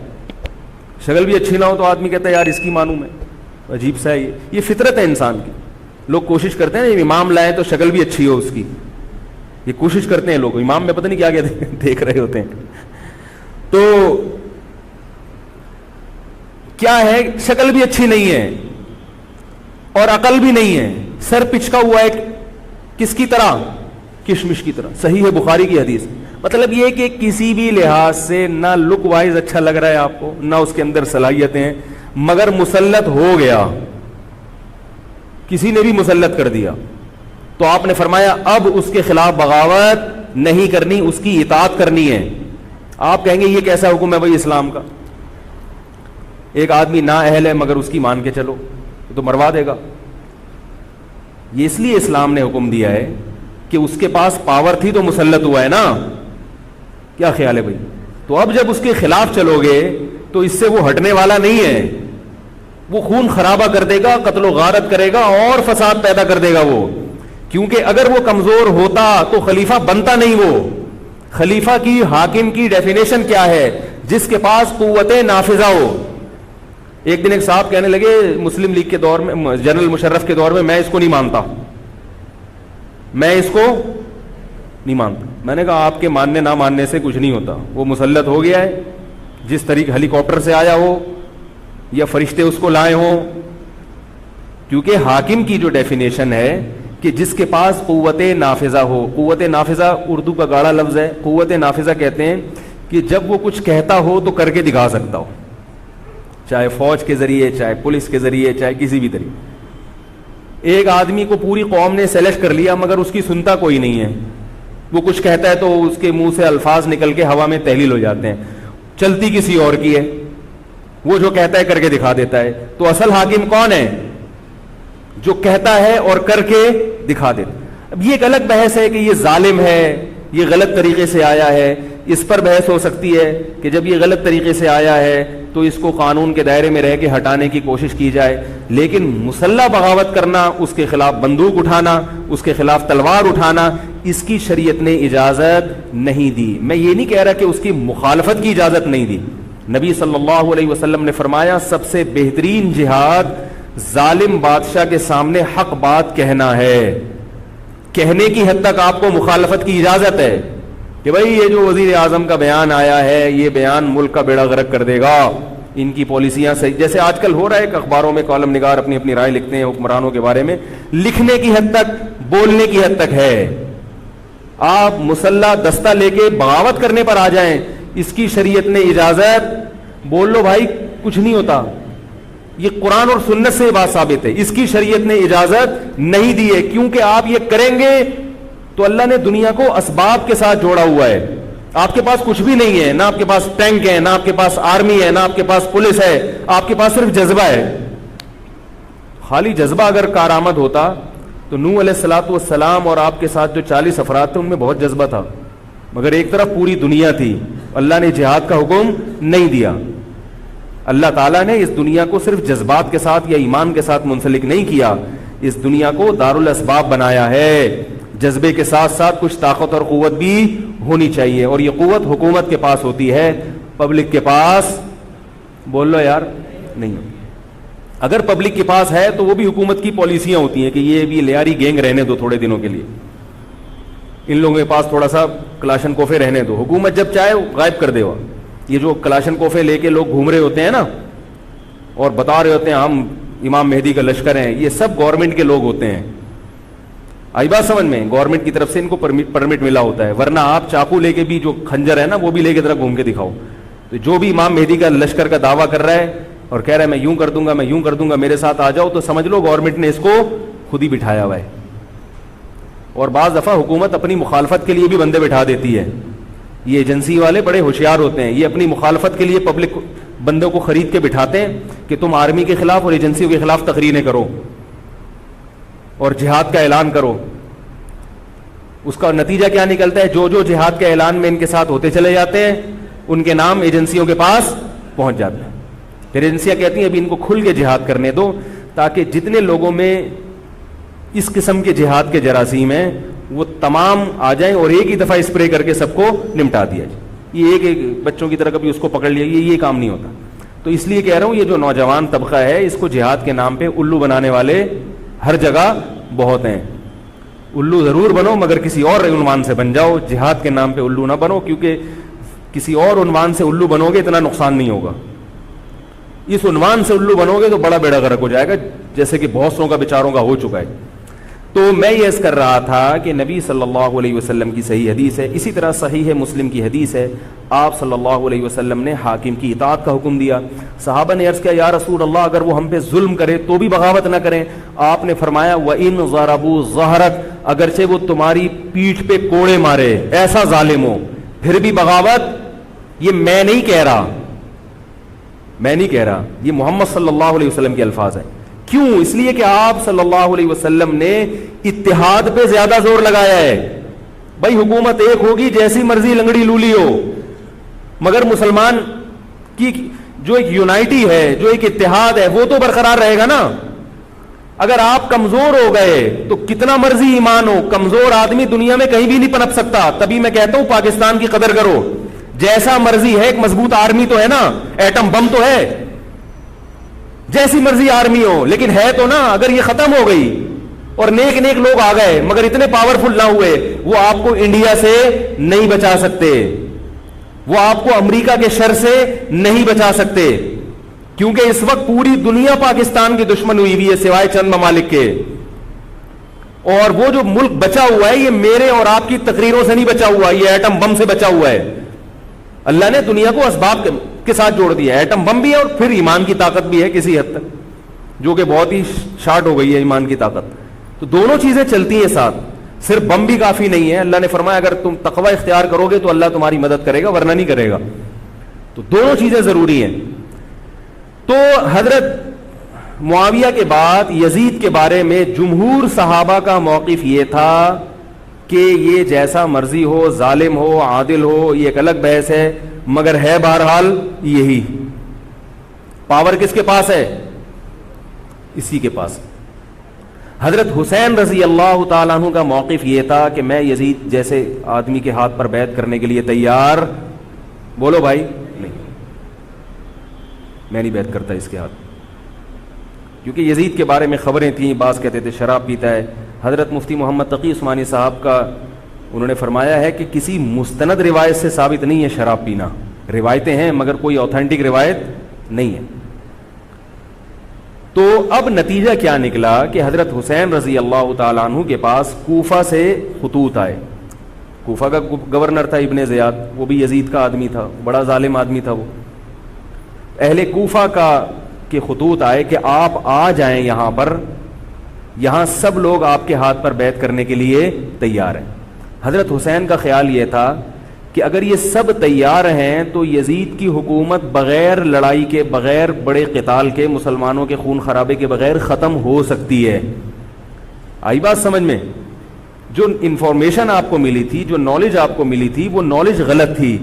S1: شکل بھی اچھی نہ ہو تو آدمی کہتا ہے یار اس کی مانوں میں, عجیب سا ہے یہ فطرت ہے انسان کی. لوگ کوشش کرتے ہیں نا امام لائے تو شکل بھی اچھی ہو اس کی, یہ کوشش کرتے ہیں لوگ, امام میں پتہ نہیں کیا کیا دیکھ رہے ہوتے ہیں. تو کیا ہے, شکل بھی اچھی نہیں ہے اور عقل بھی نہیں ہے, سر پچکا ہوا ہے کس کی طرح, کشمش کی طرح. صحیح ہے بخاری کی حدیث. مطلب یہ کہ کسی بھی لحاظ سے نہ لک وائز اچھا لگ رہا ہے آپ کو, نہ اس کے اندر صلاحیتیں, مگر مسلط ہو گیا, کسی نے بھی مسلط کر دیا, تو آپ نے فرمایا اب اس کے خلاف بغاوت نہیں کرنی, اس کی اطاعت کرنی ہے. آپ کہیں گے یہ کیسا حکم ہے بھائی اسلام کا, ایک آدمی نا اہل ہے مگر اس کی مان کے چلو تو مروا دے گا. یہ اس لیے اسلام نے حکم دیا ہے کہ اس کے پاس پاور تھی تو مسلط ہوا ہے نا, کیا خیال ہے بھائی؟ تو اب جب اس کے خلاف چلو گے تو اس سے وہ ہٹنے والا نہیں ہے, وہ خون خرابہ کر دے گا, قتل و غارت کرے گا اور فساد پیدا کر دے گا وہ. کیونکہ اگر وہ کمزور ہوتا تو خلیفہ بنتا نہیں. وہ خلیفہ کی, حاکم کی ڈیفینیشن کیا ہے؟ جس کے پاس قوت نافذہ ہو. ایک دن ایک صاحب کہنے لگے مسلم لیگ کے دور میں, جنرل مشرف کے دور میں اس کو نہیں مانتا, میں اس کو نہیں مانتا. میں نے کہا آپ کے ماننے نہ ماننے سے کچھ نہیں ہوتا, وہ مسلط ہو گیا ہے, جس طریقے ہیلی کاپٹر سے آیا ہو یا فرشتے اس کو لائے ہوں. کیونکہ حاکم کی جو ڈیفینیشن ہے کہ جس کے پاس قوت نافذہ ہو. قوت نافذہ اردو کا گاڑا لفظ ہے. قوت نافذہ کہتے ہیں کہ جب وہ کچھ کہتا ہو تو کر کے دکھا سکتا ہو, چاہے فوج کے ذریعے, چاہے پولیس کے ذریعے, چاہے کسی بھی طریقے. ایک آدمی کو پوری قوم نے سلیکٹ کر لیا مگر اس کی سنتا کوئی نہیں ہے, وہ کچھ کہتا ہے تو اس کے منہ سے الفاظ نکل کے ہوا میں تحلیل ہو جاتے ہیں, چلتی کسی اور کی ہے, وہ جو کہتا ہے کر کے دکھا دیتا ہے. تو اصل حاکم کون ہے؟ جو کہتا ہے اور کر کے دکھا دیتا. اب یہ ایک الگ بحث ہے کہ یہ ظالم ہے, یہ غلط طریقے سے آیا ہے, اس پر بحث ہو سکتی ہے کہ جب یہ غلط طریقے سے آیا ہے تو اس کو قانون کے دائرے میں رہ کے ہٹانے کی کوشش کی جائے. لیکن مسلح بغاوت کرنا, اس کے خلاف بندوق اٹھانا, اس کے خلاف تلوار اٹھانا, اس کی شریعت نے اجازت نہیں دی. میں یہ نہیں کہہ رہا کہ اس کی مخالفت کی اجازت نہیں دی. نبی صلی اللہ علیہ وسلم نے فرمایا سب سے بہترین جہاد ظالم بادشاہ کے سامنے حق بات کہنا ہے. کہنے کی حد تک آپ کو مخالفت کی اجازت ہے کہ بھائی یہ جو وزیر اعظم کا بیان آیا ہے یہ بیان ملک کا بیڑا غرق کر دے گا, ان کی پالیسیاں صحیح, جیسے آج کل ہو رہا ہے کہ اخباروں میں کالم نگار اپنی اپنی رائے لکھتے ہیں حکمرانوں کے بارے میں, لکھنے کی حد تک, بولنے کی حد تک ہے. آپ مسلح دستہ لے کے بغاوت کرنے پر آ جائیں, اس کی شریعت نے اجازت, بول لو بھائی کچھ نہیں ہوتا. یہ قرآن اور سنت سے بات ثابت ہے, اس کی شریعت نے اجازت نہیں دی ہے. کیونکہ آپ یہ کریں گے تو اللہ نے دنیا کو اسباب کے ساتھ جوڑا ہوا ہے. آپ کے پاس کچھ بھی نہیں ہے, نہ آپ کے پاس ٹینک ہے, نہ آپ کے پاس آرمی ہے, نہ آپ کے پاس پولیس ہے, آپ کے پاس صرف جذبہ ہے. خالی جذبہ اگر کارآمد ہوتا تو نوح علیہ الصلوۃ والسلام اور آپ کے ساتھ جو 40 افراد تھے ان میں بہت جذبہ تھا, مگر ایک طرف پوری دنیا تھی. اللہ نے جہاد کا حکم نہیں دیا. اللہ تعالیٰ نے اس دنیا کو صرف جذبات کے ساتھ یا ایمان کے ساتھ منسلک نہیں کیا, اس دنیا کو دارالاسباب بنایا ہے. جذبے کے ساتھ ساتھ کچھ طاقت اور قوت بھی ہونی چاہیے, اور یہ قوت حکومت کے پاس ہوتی ہے, پبلک کے پاس بول لو یار نہیں. اگر پبلک کے پاس ہے تو وہ بھی حکومت کی پالیسیاں ہوتی ہیں کہ یہ بھی لیاری گینگ رہنے دو تھوڑے دنوں کے لیے, ان لوگوں کے پاس تھوڑا سا کلاشن کوفے رہنے دو, حکومت جب چاہے غائب کر دے. یہ جو کلاشن کوفے لے کے لوگ گھوم رہے ہوتے ہیں نا اور بتا رہے ہوتے ہیں ہم امام مہدی کا لشکر ہیں, یہ سب گورنمنٹ کے لوگ ہوتے ہیں. آئی بات سمجھ میں؟ گورنمنٹ کی طرف سے ان کو پرمٹ ملا ہوتا ہے, ورنہ آپ چاقو لے کے بھی, جو خنجر ہے نا وہ بھی لے کے ذرا گھوم کے دکھاؤ. تو جو بھی امام مہدی کا لشکر کا دعویٰ کر رہا ہے اور کہہ رہا ہے میں یوں کر دوں گا, میں یوں کر دوں گا, میرے ساتھ آ جاؤ, تو سمجھ لو گورنمنٹ نے اس کو خود ہی بٹھایا ہوا ہے. اور بعض دفعہ حکومت اپنی مخالفت کے لیے بھی بندے بٹھا دیتی ہے. یہ ایجنسی والے بڑے ہوشیار ہوتے ہیں, یہ اپنی مخالفت کے لیے پبلک بندوں کو خرید کے بٹھاتے ہیں کہ تم آرمی کے خلاف اور ایجنسیوں کے خلاف تقریریں کرو اور جہاد کا اعلان کرو. اس کا نتیجہ کیا نکلتا ہے؟ جو جو جہاد کے اعلان میں ان کے ساتھ ہوتے چلے جاتے ہیں ان کے نام ایجنسیوں کے پاس پہنچ جاتا ہے. پھر ایجنسیاں کہتی ہیں ابھی ان کو کھل کے جہاد کرنے دو تاکہ جتنے لوگوں میں اس قسم کے جہاد کے جراثیم ہیں وہ تمام آ جائیں اور ایک ہی دفعہ اسپرے کر کے سب کو نمٹا دیا جائے. یہ ایک بچوں کی طرح کبھی اس کو پکڑ لیا, یہ کام نہیں ہوتا. تو اس لیے کہہ رہا ہوں یہ جو نوجوان طبقہ ہے اس کو جہاد کے نام پہ الو بنانے والے ہر جگہ بہت ہیں. الو ضرور بنو مگر کسی اور عنوان سے بن جاؤ, جہاد کے نام پہ الو نہ بنو, کیونکہ کسی اور عنوان سے الو بنو گے اتنا نقصان نہیں ہوگا. اس عنوان سے الو بنو گے تو بڑا بیڑا غرق ہو جائے گا, جیسے کہ بہت سو کا بیچاروں کا ہو چکا ہے. تو میں یہ عرض کر رہا تھا کہ نبی صلی اللہ علیہ وسلم کی صحیح حدیث ہے, اسی طرح صحیح مسلم کی حدیث ہے, آپ صلی اللہ علیہ وسلم نے حاکم کی اطاعت کا حکم دیا. صحابہ نے عرض کیا یا رسول اللہ اگر وہ ہم پہ ظلم کرے تو بھی بغاوت نہ کریں. آپ نے فرمایا وَإِن ضَرَبُوا ظَهْرَكَ, اگرچہ وہ تمہاری پیٹھ پہ کوڑے مارے, ایسا ظالم ہو, پھر بھی بغاوت. یہ میں نہیں کہہ رہا, یہ محمد صلی اللہ علیہ وسلم کے الفاظ ہیں. کیوں؟ اس لیے کہ آپ صلی اللہ علیہ وسلم نے اتحاد پہ زیادہ زور لگایا ہے. بھائی حکومت ایک ہوگی جیسی مرضی لنگڑی لولی ہو, مگر مسلمان کی جو ایک یونائٹی ہے, جو ایک اتحاد ہے, وہ تو برقرار رہے گا نا. اگر آپ کمزور ہو گئے تو کتنا مرضی ایمان ہو, کمزور آدمی دنیا میں کہیں بھی نہیں پنپ سکتا. تبھی میں کہتا ہوں پاکستان کی قدر کرو. جیسا مرضی ہے, ایک مضبوط آرمی تو ہے نا, ایٹم بم تو ہے, جیسی مرضی آرمی ہو, لیکن ہے تو نا. اگر یہ ختم ہو گئی اور نیک نیک لوگ آ گئے مگر اتنے پاورفل نہ ہوئے, وہ آپ کو انڈیا سے نہیں بچا سکتے, وہ آپ کو امریکہ کے شر سے نہیں بچا سکتے, کیونکہ اس وقت پوری دنیا پاکستان کی دشمن ہوئی ہوئی ہے سوائے چند ممالک کے. اور وہ جو ملک بچا ہوا ہے یہ میرے اور آپ کی تقریروں سے نہیں بچا ہوا, یہ ایٹم بم سے بچا ہوا ہے. اللہ نے دنیا کو اسباب کے ساتھ جوڑ دیا ہے. ایٹم بم بھی ہے اور پھر ایمان کی طاقت بھی ہے کسی حد تک, جو کہ بہت ہی شارٹ ہو گئی ہے ایمان کی طاقت. تو دونوں چیزیں چلتی ہیں ساتھ, صرف بم بھی کافی نہیں ہے. اللہ نے فرمایا اگر تم تقوی اختیار کرو گے تو اللہ تمہاری مدد کرے گا, ورنہ نہیں کرے گا. تو دونوں چیزیں ضروری ہیں. تو حضرت معاویہ کے بعد یزید کے بارے میں جمہور صحابہ کا موقف یہ تھا کہ یہ جیسا مرضی ہو, ظالم ہو, عادل ہو, یہ ایک الگ بحث ہے, مگر ہے بہرحال یہی. پاور کس کے پاس ہے؟ اسی کے پاس. حضرت حسین رضی اللہ تعالیٰ عنہ کا موقف یہ تھا کہ میں یزید جیسے آدمی کے ہاتھ پر بیعت کرنے کے لیے تیار. بولو بھائی, نہیں, میں نہیں بیعت کرتا اس کے ہاتھ, کیونکہ یزید کے بارے میں خبریں تھیں. بعض کہتے تھے شراب پیتا ہے. حضرت مفتی محمد تقی عثمانی صاحب کا انہوں نے فرمایا ہے کہ کسی مستند روایت سے ثابت نہیں ہے شراب پینا. روایتیں ہیں مگر کوئی اوتھینٹک روایت نہیں ہے. تو اب نتیجہ کیا نکلا کہ حضرت حسین رضی اللہ تعالیٰ عنہ کے پاس کوفہ سے خطوط آئے. کوفہ کا گورنر تھا ابن زیاد, وہ بھی یزید کا آدمی تھا, بڑا ظالم آدمی تھا وہ. اہل کوفہ کے خطوط آئے کہ آپ آ جائیں یہاں پر, یہاں سب لوگ آپ کے ہاتھ پر بیعت کرنے کے لیے تیار ہیں. حضرت حسین کا خیال یہ تھا کہ اگر یہ سب تیار ہیں تو یزید کی حکومت بغیر لڑائی کے, بغیر بڑے قتال کے, مسلمانوں کے خون خرابے کے بغیر ختم ہو سکتی ہے. آئی بات سمجھ میں؟ جو انفارمیشن آپ کو ملی تھی, جو نالج آپ کو ملی تھی, وہ نالج غلط تھی.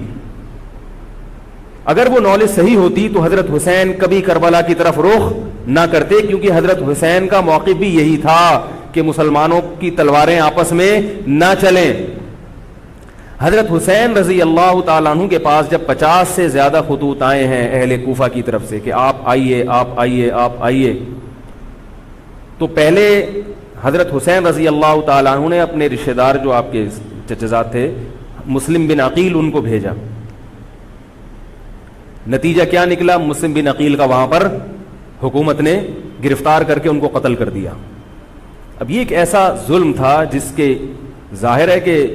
S1: اگر وہ نالج صحیح ہوتی تو حضرت حسین کبھی کربلا کی طرف رخ نہ کرتے, کیونکہ حضرت حسین کا موقف بھی یہی تھا کہ مسلمانوں کی تلواریں آپس میں نہ چلیں. حضرت حسین رضی اللہ تعالیٰ عنہ کے پاس جب 50 سے زیادہ خطوط آئے ہیں اہل کوفہ کی طرف سے کہ آپ آئیے, آپ آئیے, آپ آئیے, تو پہلے حضرت حسین رضی اللہ تعالیٰ عنہ نے اپنے رشتہ دار جو آپ کے چچزاد تھے مسلم بن عقیل, ان کو بھیجا. نتیجہ کیا نکلا؟ مسلم بن عقیل کا وہاں پر حکومت نے گرفتار کر کے ان کو قتل کر دیا. اب یہ ایک ایسا ظلم تھا جس کے ظاہر ہے کہ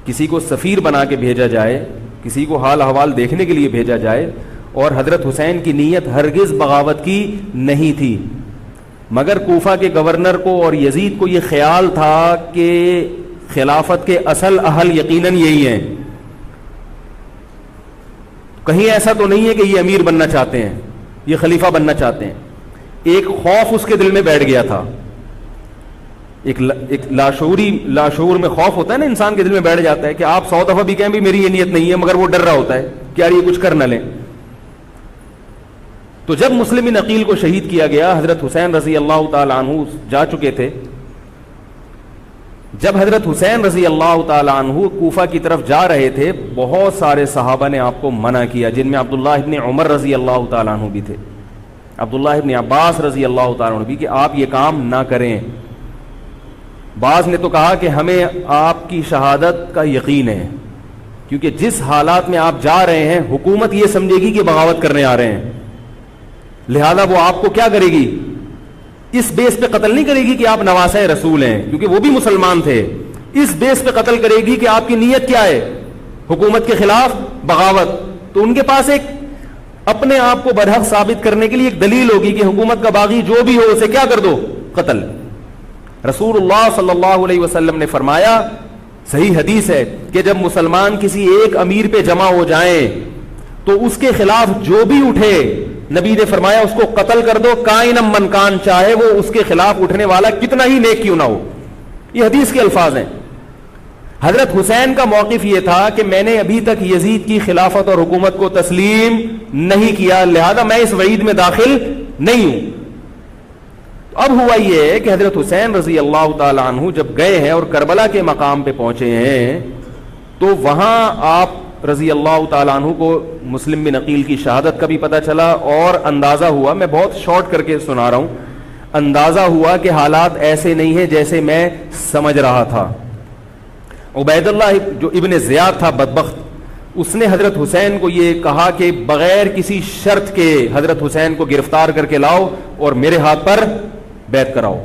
S1: کسی کو سفیر بنا کے بھیجا جائے, کسی کو حال احوال دیکھنے کے لیے بھیجا جائے, اور حضرت حسین کی نیت ہرگز بغاوت کی نہیں تھی, مگر کوفہ کے گورنر کو اور یزید کو یہ خیال تھا کہ خلافت کے اصل اہل یقیناً یہی ہیں. کہیں ایسا تو نہیں ہے کہ یہ امیر بننا چاہتے ہیں, یہ خلیفہ بننا چاہتے ہیں. ایک خوف اس کے دل میں بیٹھ گیا تھا, ایک لاشعور میں خوف ہوتا ہے نا انسان کے دل میں بیٹھ جاتا ہے کہ آپ 100 دفعہ بھی کہیں بھی میری یہ نیت نہیں ہے, مگر وہ ڈر رہا ہوتا ہے کہ یار یہ کچھ کر نہ لیں. تو جب مسلم بن عقیل کو شہید کیا گیا، حضرت حسین رضی اللہ تعالی عنہ جا چکے تھے. جب حضرت حسین رضی اللہ تعالی عنہ کوفہ کی طرف جا رہے تھے، بہت سارے صحابہ نے آپ کو منع کیا، جن میں عبداللہ ابن عمر رضی اللہ تعالی عنہ بھی تھے، عبداللہ ابن عباس رضی اللہ تعالی عنہ بھی، کہ آپ یہ کام نہ کریں. بعض نے تو کہا کہ ہمیں آپ کی شہادت کا یقین ہے، کیونکہ جس حالات میں آپ جا رہے ہیں حکومت یہ سمجھے گی کہ بغاوت کرنے آ رہے ہیں، لہذا وہ آپ کو کیا کرے گی، اس بیس پہ قتل نہیں کرے گی کہ آپ نواسہ رسول ہیں، کیونکہ وہ بھی مسلمان تھے. اس بیس پہ قتل کرے گی کہ آپ کی نیت کیا ہے، حکومت کے خلاف بغاوت. تو ان کے پاس ایک اپنے آپ کو برحق ثابت کرنے کے لیے ایک دلیل ہوگی کہ حکومت کا باغی جو بھی ہو اسے کیا کر دو، قتل. رسول اللہ صلی اللہ علیہ وسلم نے فرمایا، صحیح حدیث ہے، کہ جب مسلمان کسی ایک امیر پہ جمع ہو جائیں تو اس کے خلاف جو بھی اٹھے، نبی نے فرمایا اس کو قتل کر دو، کائنم من کان، چاہے وہ اس کے خلاف اٹھنے والا کتنا ہی نیک کیوں نہ ہو. یہ حدیث کے الفاظ ہیں. حضرت حسین کا موقف یہ تھا کہ میں نے ابھی تک یزید کی خلافت اور حکومت کو تسلیم نہیں کیا، لہذا میں اس وعید میں داخل نہیں ہوں. اب ہوا یہ ہے کہ حضرت حسین رضی اللہ تعالی عنہ جب گئے ہیں اور کربلا کے مقام پہ پہنچے ہیں تو وہاں آپ رضی اللہ تعالیٰ عنہ کو مسلم بن عقیل کی شہادت کا بھی پتہ چلا، اور اندازہ ہوا، میں بہت شارٹ کر کے سنا رہا ہوں، اندازہ ہوا کہ حالات ایسے نہیں ہیں جیسے میں سمجھ رہا تھا. عبید اللہ جو ابن زیاد تھا بدبخت، اس نے حضرت حسین کو یہ کہا کہ بغیر کسی شرط کے حضرت حسین کو گرفتار کر کے لاؤ اور میرے ہاتھ پر بیعت کراؤ.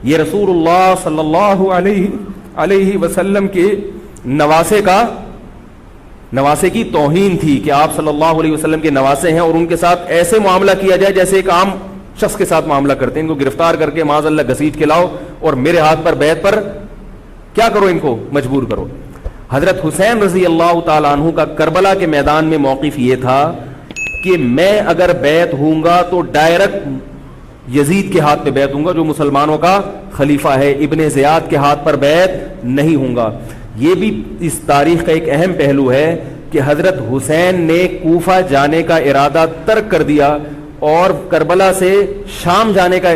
S1: یہ رسول اللہ صلی اللہ علیہ وسلم کے نواسے کی توہین تھی کہ آپ صلی اللہ علیہ وسلم کے نواسے ہیں اور ان کے ساتھ ایسے معاملہ کیا جائے جیسے ایک عام شخص کے ساتھ معاملہ کرتے ہیں. ان کو گرفتار کر کے معاذ اللہ گھسیٹ کے لاؤ اور میرے ہاتھ پر بیعت پر کیا کرو، ان کو مجبور کرو. حضرت حسین رضی اللہ تعالیٰ عنہ کا کربلا کے میدان میں موقف یہ تھا کہ میں اگر بیعت ہوں گا تو ڈائریکٹ یزید کے ہاتھ پہ بیعت ہوں گا جو مسلمانوں کا خلیفہ ہے، ابن زیاد کے ہاتھ پر بیعت نہیں ہوں گا. یہ بھی اس تاریخ کا ایک اہم پہلو ہے کہ حضرت حسین نے کوفہ جانے کا ارادہ ترک کر دیا اور کربلا سے شام جانے کا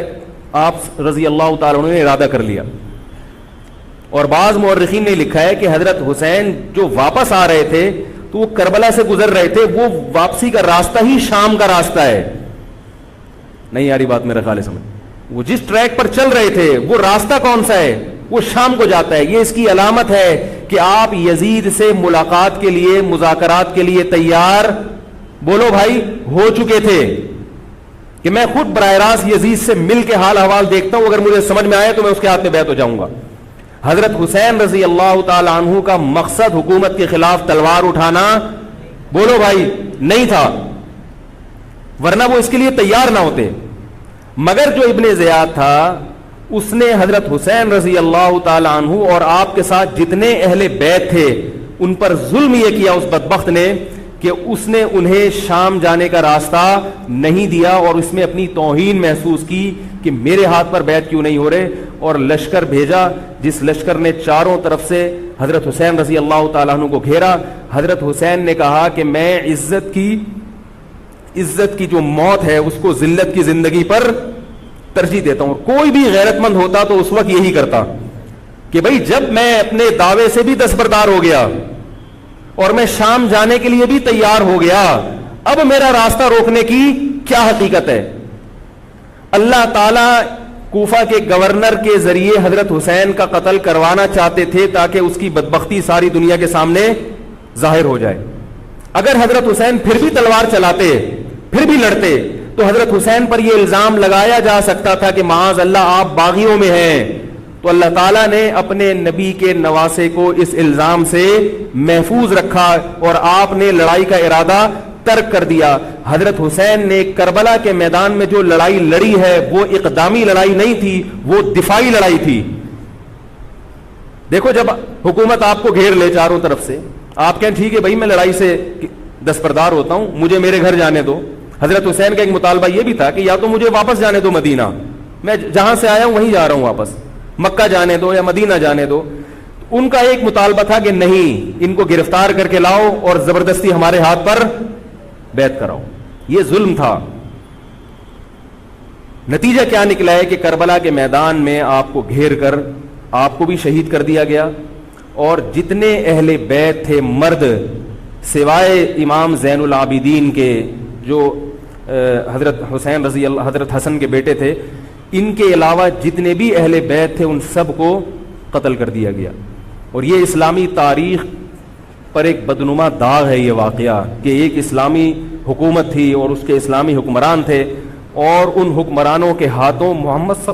S1: آپ رضی اللہ تعالیٰ عنہ نے ارادہ کر لیا. اور بعض مورخین نے لکھا ہے کہ حضرت حسین جو واپس آ رہے تھے تو وہ کربلا سے گزر رہے تھے، وہ واپسی کا راستہ ہی شام کا راستہ ہے. نہیں یاری بات میرا خیال ہے سمجھ، وہ جس ٹریک پر چل رہے تھے وہ راستہ کون سا ہے، وہ شام کو جاتا ہے. یہ اس کی علامت ہے کہ آپ یزید سے ملاقات کے لیے، مذاکرات کے لیے تیار، بولو بھائی، ہو چکے تھے کہ میں خود براہ راست یزید سے مل کے حال احوال دیکھتا ہوں، اگر مجھے سمجھ میں آئے تو میں اس کے ہاتھ میں بیعت ہو جاؤں گا. حضرت حسین رضی اللہ تعالی عنہ کا مقصد حکومت کے خلاف تلوار اٹھانا، بولو بھائی، نہیں تھا، ورنہ وہ اس کے لیے تیار نہ ہوتے. مگر جو ابن زیاد تھا اس نے حضرت حسین رضی اللہ تعالی عنہ اور آپ کے ساتھ جتنے اہل بیت تھے ان پر ظلم یہ کیا اس بدبخت نے کہ اس نے انہیں شام جانے کا راستہ نہیں دیا اور اس میں اپنی توہین محسوس کی کہ میرے ہاتھ پر بیعت کیوں نہیں ہو رہے، اور لشکر بھیجا جس لشکر نے چاروں طرف سے حضرت حسین رضی اللہ تعالیٰ عنہ کو گھیرا. حضرت حسین نے کہا کہ میں عزت کی جو موت ہے اس کو ذلت کی زندگی پر ترجیح دیتا ہوں. کوئی بھی غیرت مند ہوتا تو اس وقت یہی کرتا کہ بھئی جب میں اپنے دعوے سے بھی دستبردار ہو گیا اور میں شام جانے کے لیے بھی تیار ہو گیا، اب میرا راستہ روکنے کی کیا حقیقت ہے. اللہ تعالی کوفہ کے گورنر کے ذریعے حضرت حسین کا قتل کروانا چاہتے تھے تاکہ اس کی بدبختی ساری دنیا کے سامنے ظاہر ہو جائے. اگر حضرت حسین پھر بھی تلوار چلاتے، پھر بھی لڑتے، تو حضرت حسین پر یہ الزام لگایا جا سکتا تھا کہ معاذ اللہ آپ باغیوں میں ہیں. تو اللہ تعالیٰ نے اپنے نبی کے نواسے کو اس الزام سے محفوظ رکھا اور آپ نے لڑائی کا ارادہ ترک کر دیا. حضرت حسین نے کربلا کے میدان میں جو لڑائی لڑی ہے وہ اقدامی لڑائی نہیں تھی، وہ دفاعی لڑائی تھی. دیکھو جب حکومت آپ کو گھیر لے چاروں طرف سے، آپ کہیں ٹھیک ہے بھائی میں لڑائی سے دستبردار ہوتا ہوں، مجھے میرے گھر جانے دو. حضرت حسین کا ایک مطالبہ یہ بھی تھا کہ یا تو مجھے واپس جانے دو مدینہ، میں جہاں سے آیا ہوں وہیں جا رہا ہوں واپس، مکہ جانے دو یا مدینہ جانے دو. ان کا ایک مطالبہ تھا کہ نہیں، ان کو گرفتار کر کے لاؤ اور زبردستی ہمارے ہاتھ پر بیعت کراؤ. یہ ظلم تھا. نتیجہ کیا نکلا ہے کہ کربلا کے میدان میں آپ کو گھیر کر آپ کو بھی شہید کر دیا گیا، اور جتنے اہل بیت تھے مرد سوائے امام زین العابدین کے جو حضرت حسین رضی اللہ حضرت حسن کے بیٹے تھے، ان کے علاوہ جتنے بھی اہل بیت تھے ان سب کو قتل کر دیا گیا. اور یہ اسلامی تاریخ پر ایک بدنما داغ ہے یہ واقعہ کہ ایک اسلامی حکومت تھی اور اس کے اسلامی حکمران تھے، اور ان حکمرانوں کے ہاتھوں محمد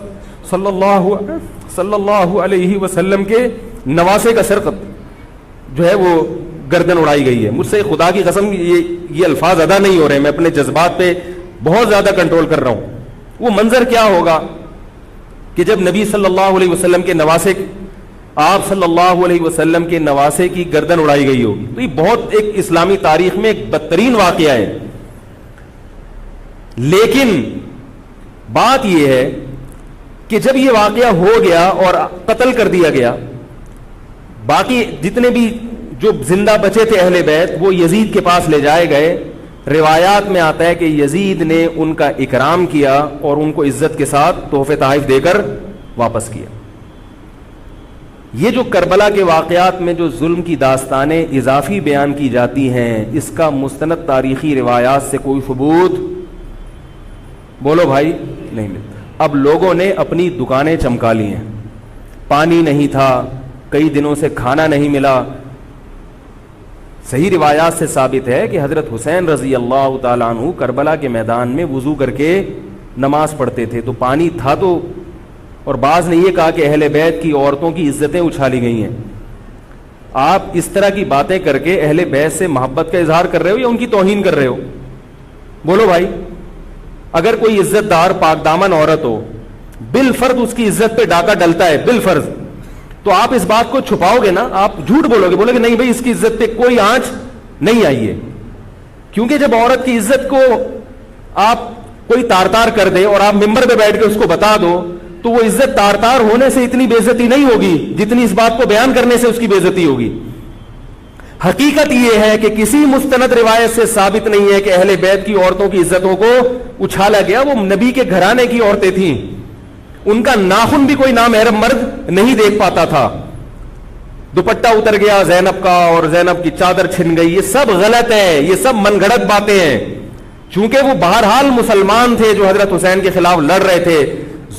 S1: صلی اللہ علیہ وسلم کے نواسے کا سر جو ہے وہ گردن اڑائی گئی ہے. مجھ سے خدا کی قسم یہ الفاظ ادا نہیں ہو رہے، میں اپنے جذبات پہ بہت زیادہ کنٹرول کر رہا ہوں. وہ منظر کیا ہوگا کہ جب نبی صلی اللہ علیہ وسلم کے نواسے آپ صلی اللہ علیہ وسلم کے نواسے کی گردن اڑائی گئی ہوگی. تو یہ بہت ایک اسلامی تاریخ میں ایک بدترین واقعہ ہے. لیکن بات یہ ہے کہ جب یہ واقعہ ہو گیا اور قتل کر دیا گیا، باقی جتنے بھی جو زندہ بچے تھے اہل بیت وہ یزید کے پاس لے جائے گئے. روایات میں آتا ہے کہ یزید نے ان کا اکرام کیا اور ان کو عزت کے ساتھ تحفے تحائف دے کر واپس کیا. یہ جو کربلا کے واقعات میں جو ظلم کی داستانیں اضافی بیان کی جاتی ہیں، اس کا مستند تاریخی روایات سے کوئی ثبوت بولو بھائی نہیں ملتا. اب لوگوں نے اپنی دکانیں چمکا لی ہیں، پانی نہیں تھا، کئی دنوں سے کھانا نہیں ملا. صحیح روایات سے ثابت ہے کہ حضرت حسین رضی اللہ تعالیٰ عنہ کربلا کے میدان میں وضو کر کے نماز پڑھتے تھے تو پانی تھا تو. اور بعض نے یہ کہا کہ اہل بیت کی عورتوں کی عزتیں اچھالی گئی ہیں. آپ اس طرح کی باتیں کر کے اہل بیت سے محبت کا اظہار کر رہے ہو یا ان کی توہین کر رہے ہو؟ بولو بھائی. اگر کوئی عزت دار پاک دامن عورت ہو، بالفرض اس کی عزت پہ ڈاکہ ڈلتا ہے بالفرض، تو آپ اس بات کو چھپاؤ گے نا، آپ جھوٹ بولو گے، بولو گے نہیں بھائی اس کی عزت پہ کوئی آنچ نہیں آئی ہے. کیونکہ جب عورت کی عزت کو آپ کوئی تار تار کر دے اور آپ ممبر پہ بیٹھ کے اس کو بتا دو تو وہ عزت تار تار ہونے سے اتنی بے عزتی نہیں ہوگی جتنی اس بات کو بیان کرنے سے اس کی بے عزتی ہوگی. حقیقت یہ ہے کہ کسی مستند روایت سے ثابت نہیں ہے کہ اہل بیت کی عورتوں کی عزتوں کو اچھالا گیا. وہ نبی کے گھرانے کی عورتیں تھیں، ان کا ناخن بھی کوئی نامحرم مرد نہیں دیکھ پاتا تھا. دوپٹہ اتر گیا زینب کا اور زینب کی چادر چھن گئی، یہ سب غلط ہے، یہ سب من گھڑت باتیں ہیں. چونکہ وہ بہرحال مسلمان تھے جو حضرت حسین کے خلاف لڑ رہے تھے،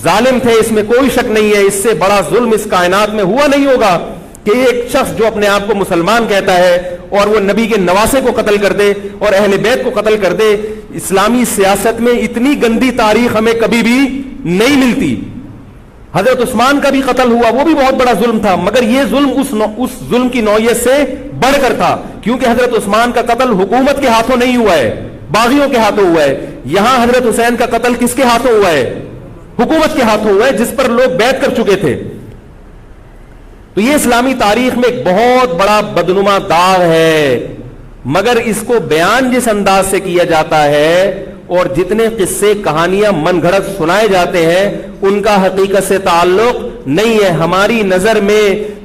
S1: ظالم تھے، اس میں کوئی شک نہیں ہے. اس سے بڑا ظلم اس کائنات میں ہوا نہیں ہوگا کہ ایک شخص جو اپنے آپ کو مسلمان کہتا ہے اور وہ نبی کے نواسے کو قتل کر دے اور اہل بیت کو قتل کر دے. اسلامی سیاست میں اتنی گندی تاریخ ہمیں کبھی بھی نہیں ملتی. حضرت عثمان کا بھی قتل ہوا، وہ بھی بہت بڑا ظلم تھا، مگر یہ ظلم اس ظلم کی نوعیت سے بڑھ کر تھا کیونکہ حضرت عثمان کا قتل حکومت کے ہاتھوں نہیں ہوا ہے، باغیوں کے ہاتھوں ہوا ہے. یہاں حضرت حسین کا قتل کس کے ہاتھوں ہوا ہے؟ حکومت کے ہاتھوں ہوا ہے جس پر لوگ بیعت کر چکے تھے. تو یہ اسلامی تاریخ میں ایک بہت بڑا بدنما داغ ہے، مگر اس کو بیان جس انداز سے کیا جاتا ہے اور جتنے قصے کہانیاں من گھڑت سنائے جاتے ہیں ان کا حقیقت سے تعلق نہیں ہے. ہماری نظر میں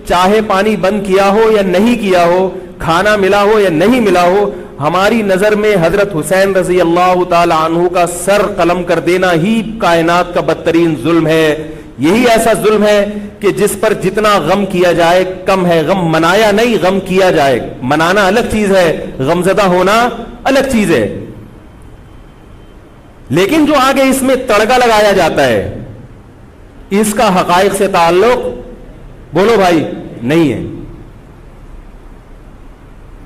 S1: چاہے پانی بند کیا ہو یا نہیں کیا ہو، کھانا ملا ہو یا نہیں ملا ہو، ہماری نظر میں حضرت حسین رضی اللہ تعالی عنہ کا سر قلم کر دینا ہی کائنات کا بدترین ظلم ہے. یہی ایسا ظلم ہے کہ جس پر جتنا غم کیا جائے کم ہے. غم منایا نہیں، غم کیا جائے. منانا الگ چیز ہے، غمزدہ ہونا الگ چیز ہے. لیکن جو آگے اس میں تڑکا لگایا جاتا ہے اس کا حقائق سے تعلق بولو بھائی نہیں ہے.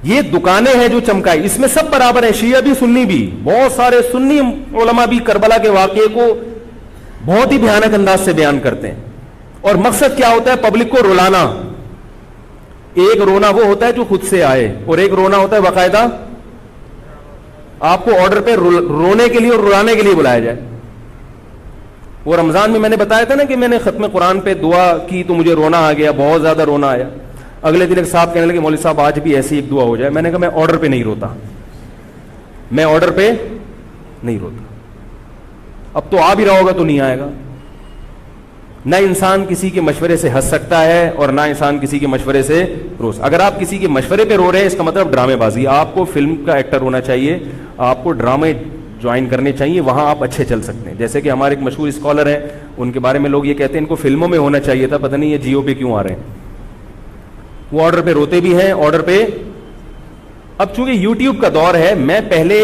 S1: یہ دکانیں ہیں جو چمکائی، اس میں سب برابر ہیں، شیعہ بھی سنی بھی. بہت سارے سنی علماء بھی کربلا کے واقعے کو بہت ہی بھیانک انداز سے بیان کرتے ہیں. اور مقصد کیا ہوتا ہے؟ پبلک کو رلانا. ایک رونا وہ ہوتا ہے جو خود سے آئے اور ایک رونا ہوتا ہے باقاعدہ آپ کو آرڈر پہ رونے کے لیے اور رلانے کے لیے بلایا جائے. وہ رمضان میں نے بتایا تھا نا کہ میں نے ختم قرآن پہ دعا کی تو مجھے رونا آ گیا، بہت زیادہ رونا آیا. اگلے دن ایک صاحب کہنے لگے مولوی صاحب آج بھی ایسی ایک دعا ہو جائے. میں نے کہا میں آرڈر پہ نہیں روتا، میں آرڈر پہ نہیں روتا. اب تو آ بھی رہا ہوگا تو نہیں آئے گا. نہ انسان کسی کے مشورے سے ہنس سکتا ہے اور نہ انسان کسی کے مشورے سے رو. اگر آپ کسی کے مشورے پہ رو رہے ہیں اس کا مطلب ڈرامے بازی. آپ کو فلم کا ایکٹر ہونا چاہیے، آپ کو ڈرامے جوائن کرنے چاہیے, وہاں آپ اچھے چل سکتے ہیں. جیسے کہ ہمارے ایک مشہور اسکالر ہیں, ان کے بارے میں لوگ یہ کہتے ہیں ان کو فلموں میں ہونا چاہیے تھا, پتہ نہیں یہ جیو پہ کیوں آ رہے ہیں. وہ آرڈر پہ روتے بھی ہیں, آرڈر پہ. اب چونکہ یوٹیوب کا دور ہے, میں پہلے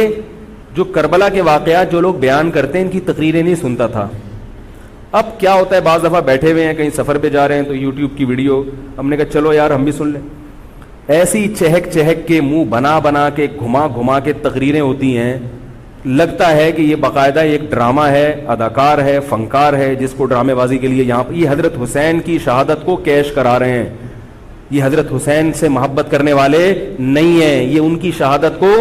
S1: جو کربلا کے واقعات جو لوگ بیان کرتے ہیں ان کی تقریریں نہیں سنتا تھا. اب کیا ہوتا ہے, بعض دفعہ بیٹھے ہوئے ہیں کہیں سفر پہ جا رہے ہیں تو یوٹیوب کی ویڈیو, ہم نے کہا چلو یار ہم بھی سن لیں. ایسی چہک چہک کے منہ بنا بنا کے گھما گھما کے تقریریں ہوتی ہیں, لگتا ہے کہ یہ باقاعدہ ایک ڈرامہ ہے, اداکار ہے, فنکار ہے جس کو ڈرامے بازی کے لیے یہاں پہ یہ حضرت حسین کی شہادت کو کیش کرا رہے ہیں. یہ حضرت حسین سے محبت کرنے والے نہیں ہیں, یہ ان کی شہادت کو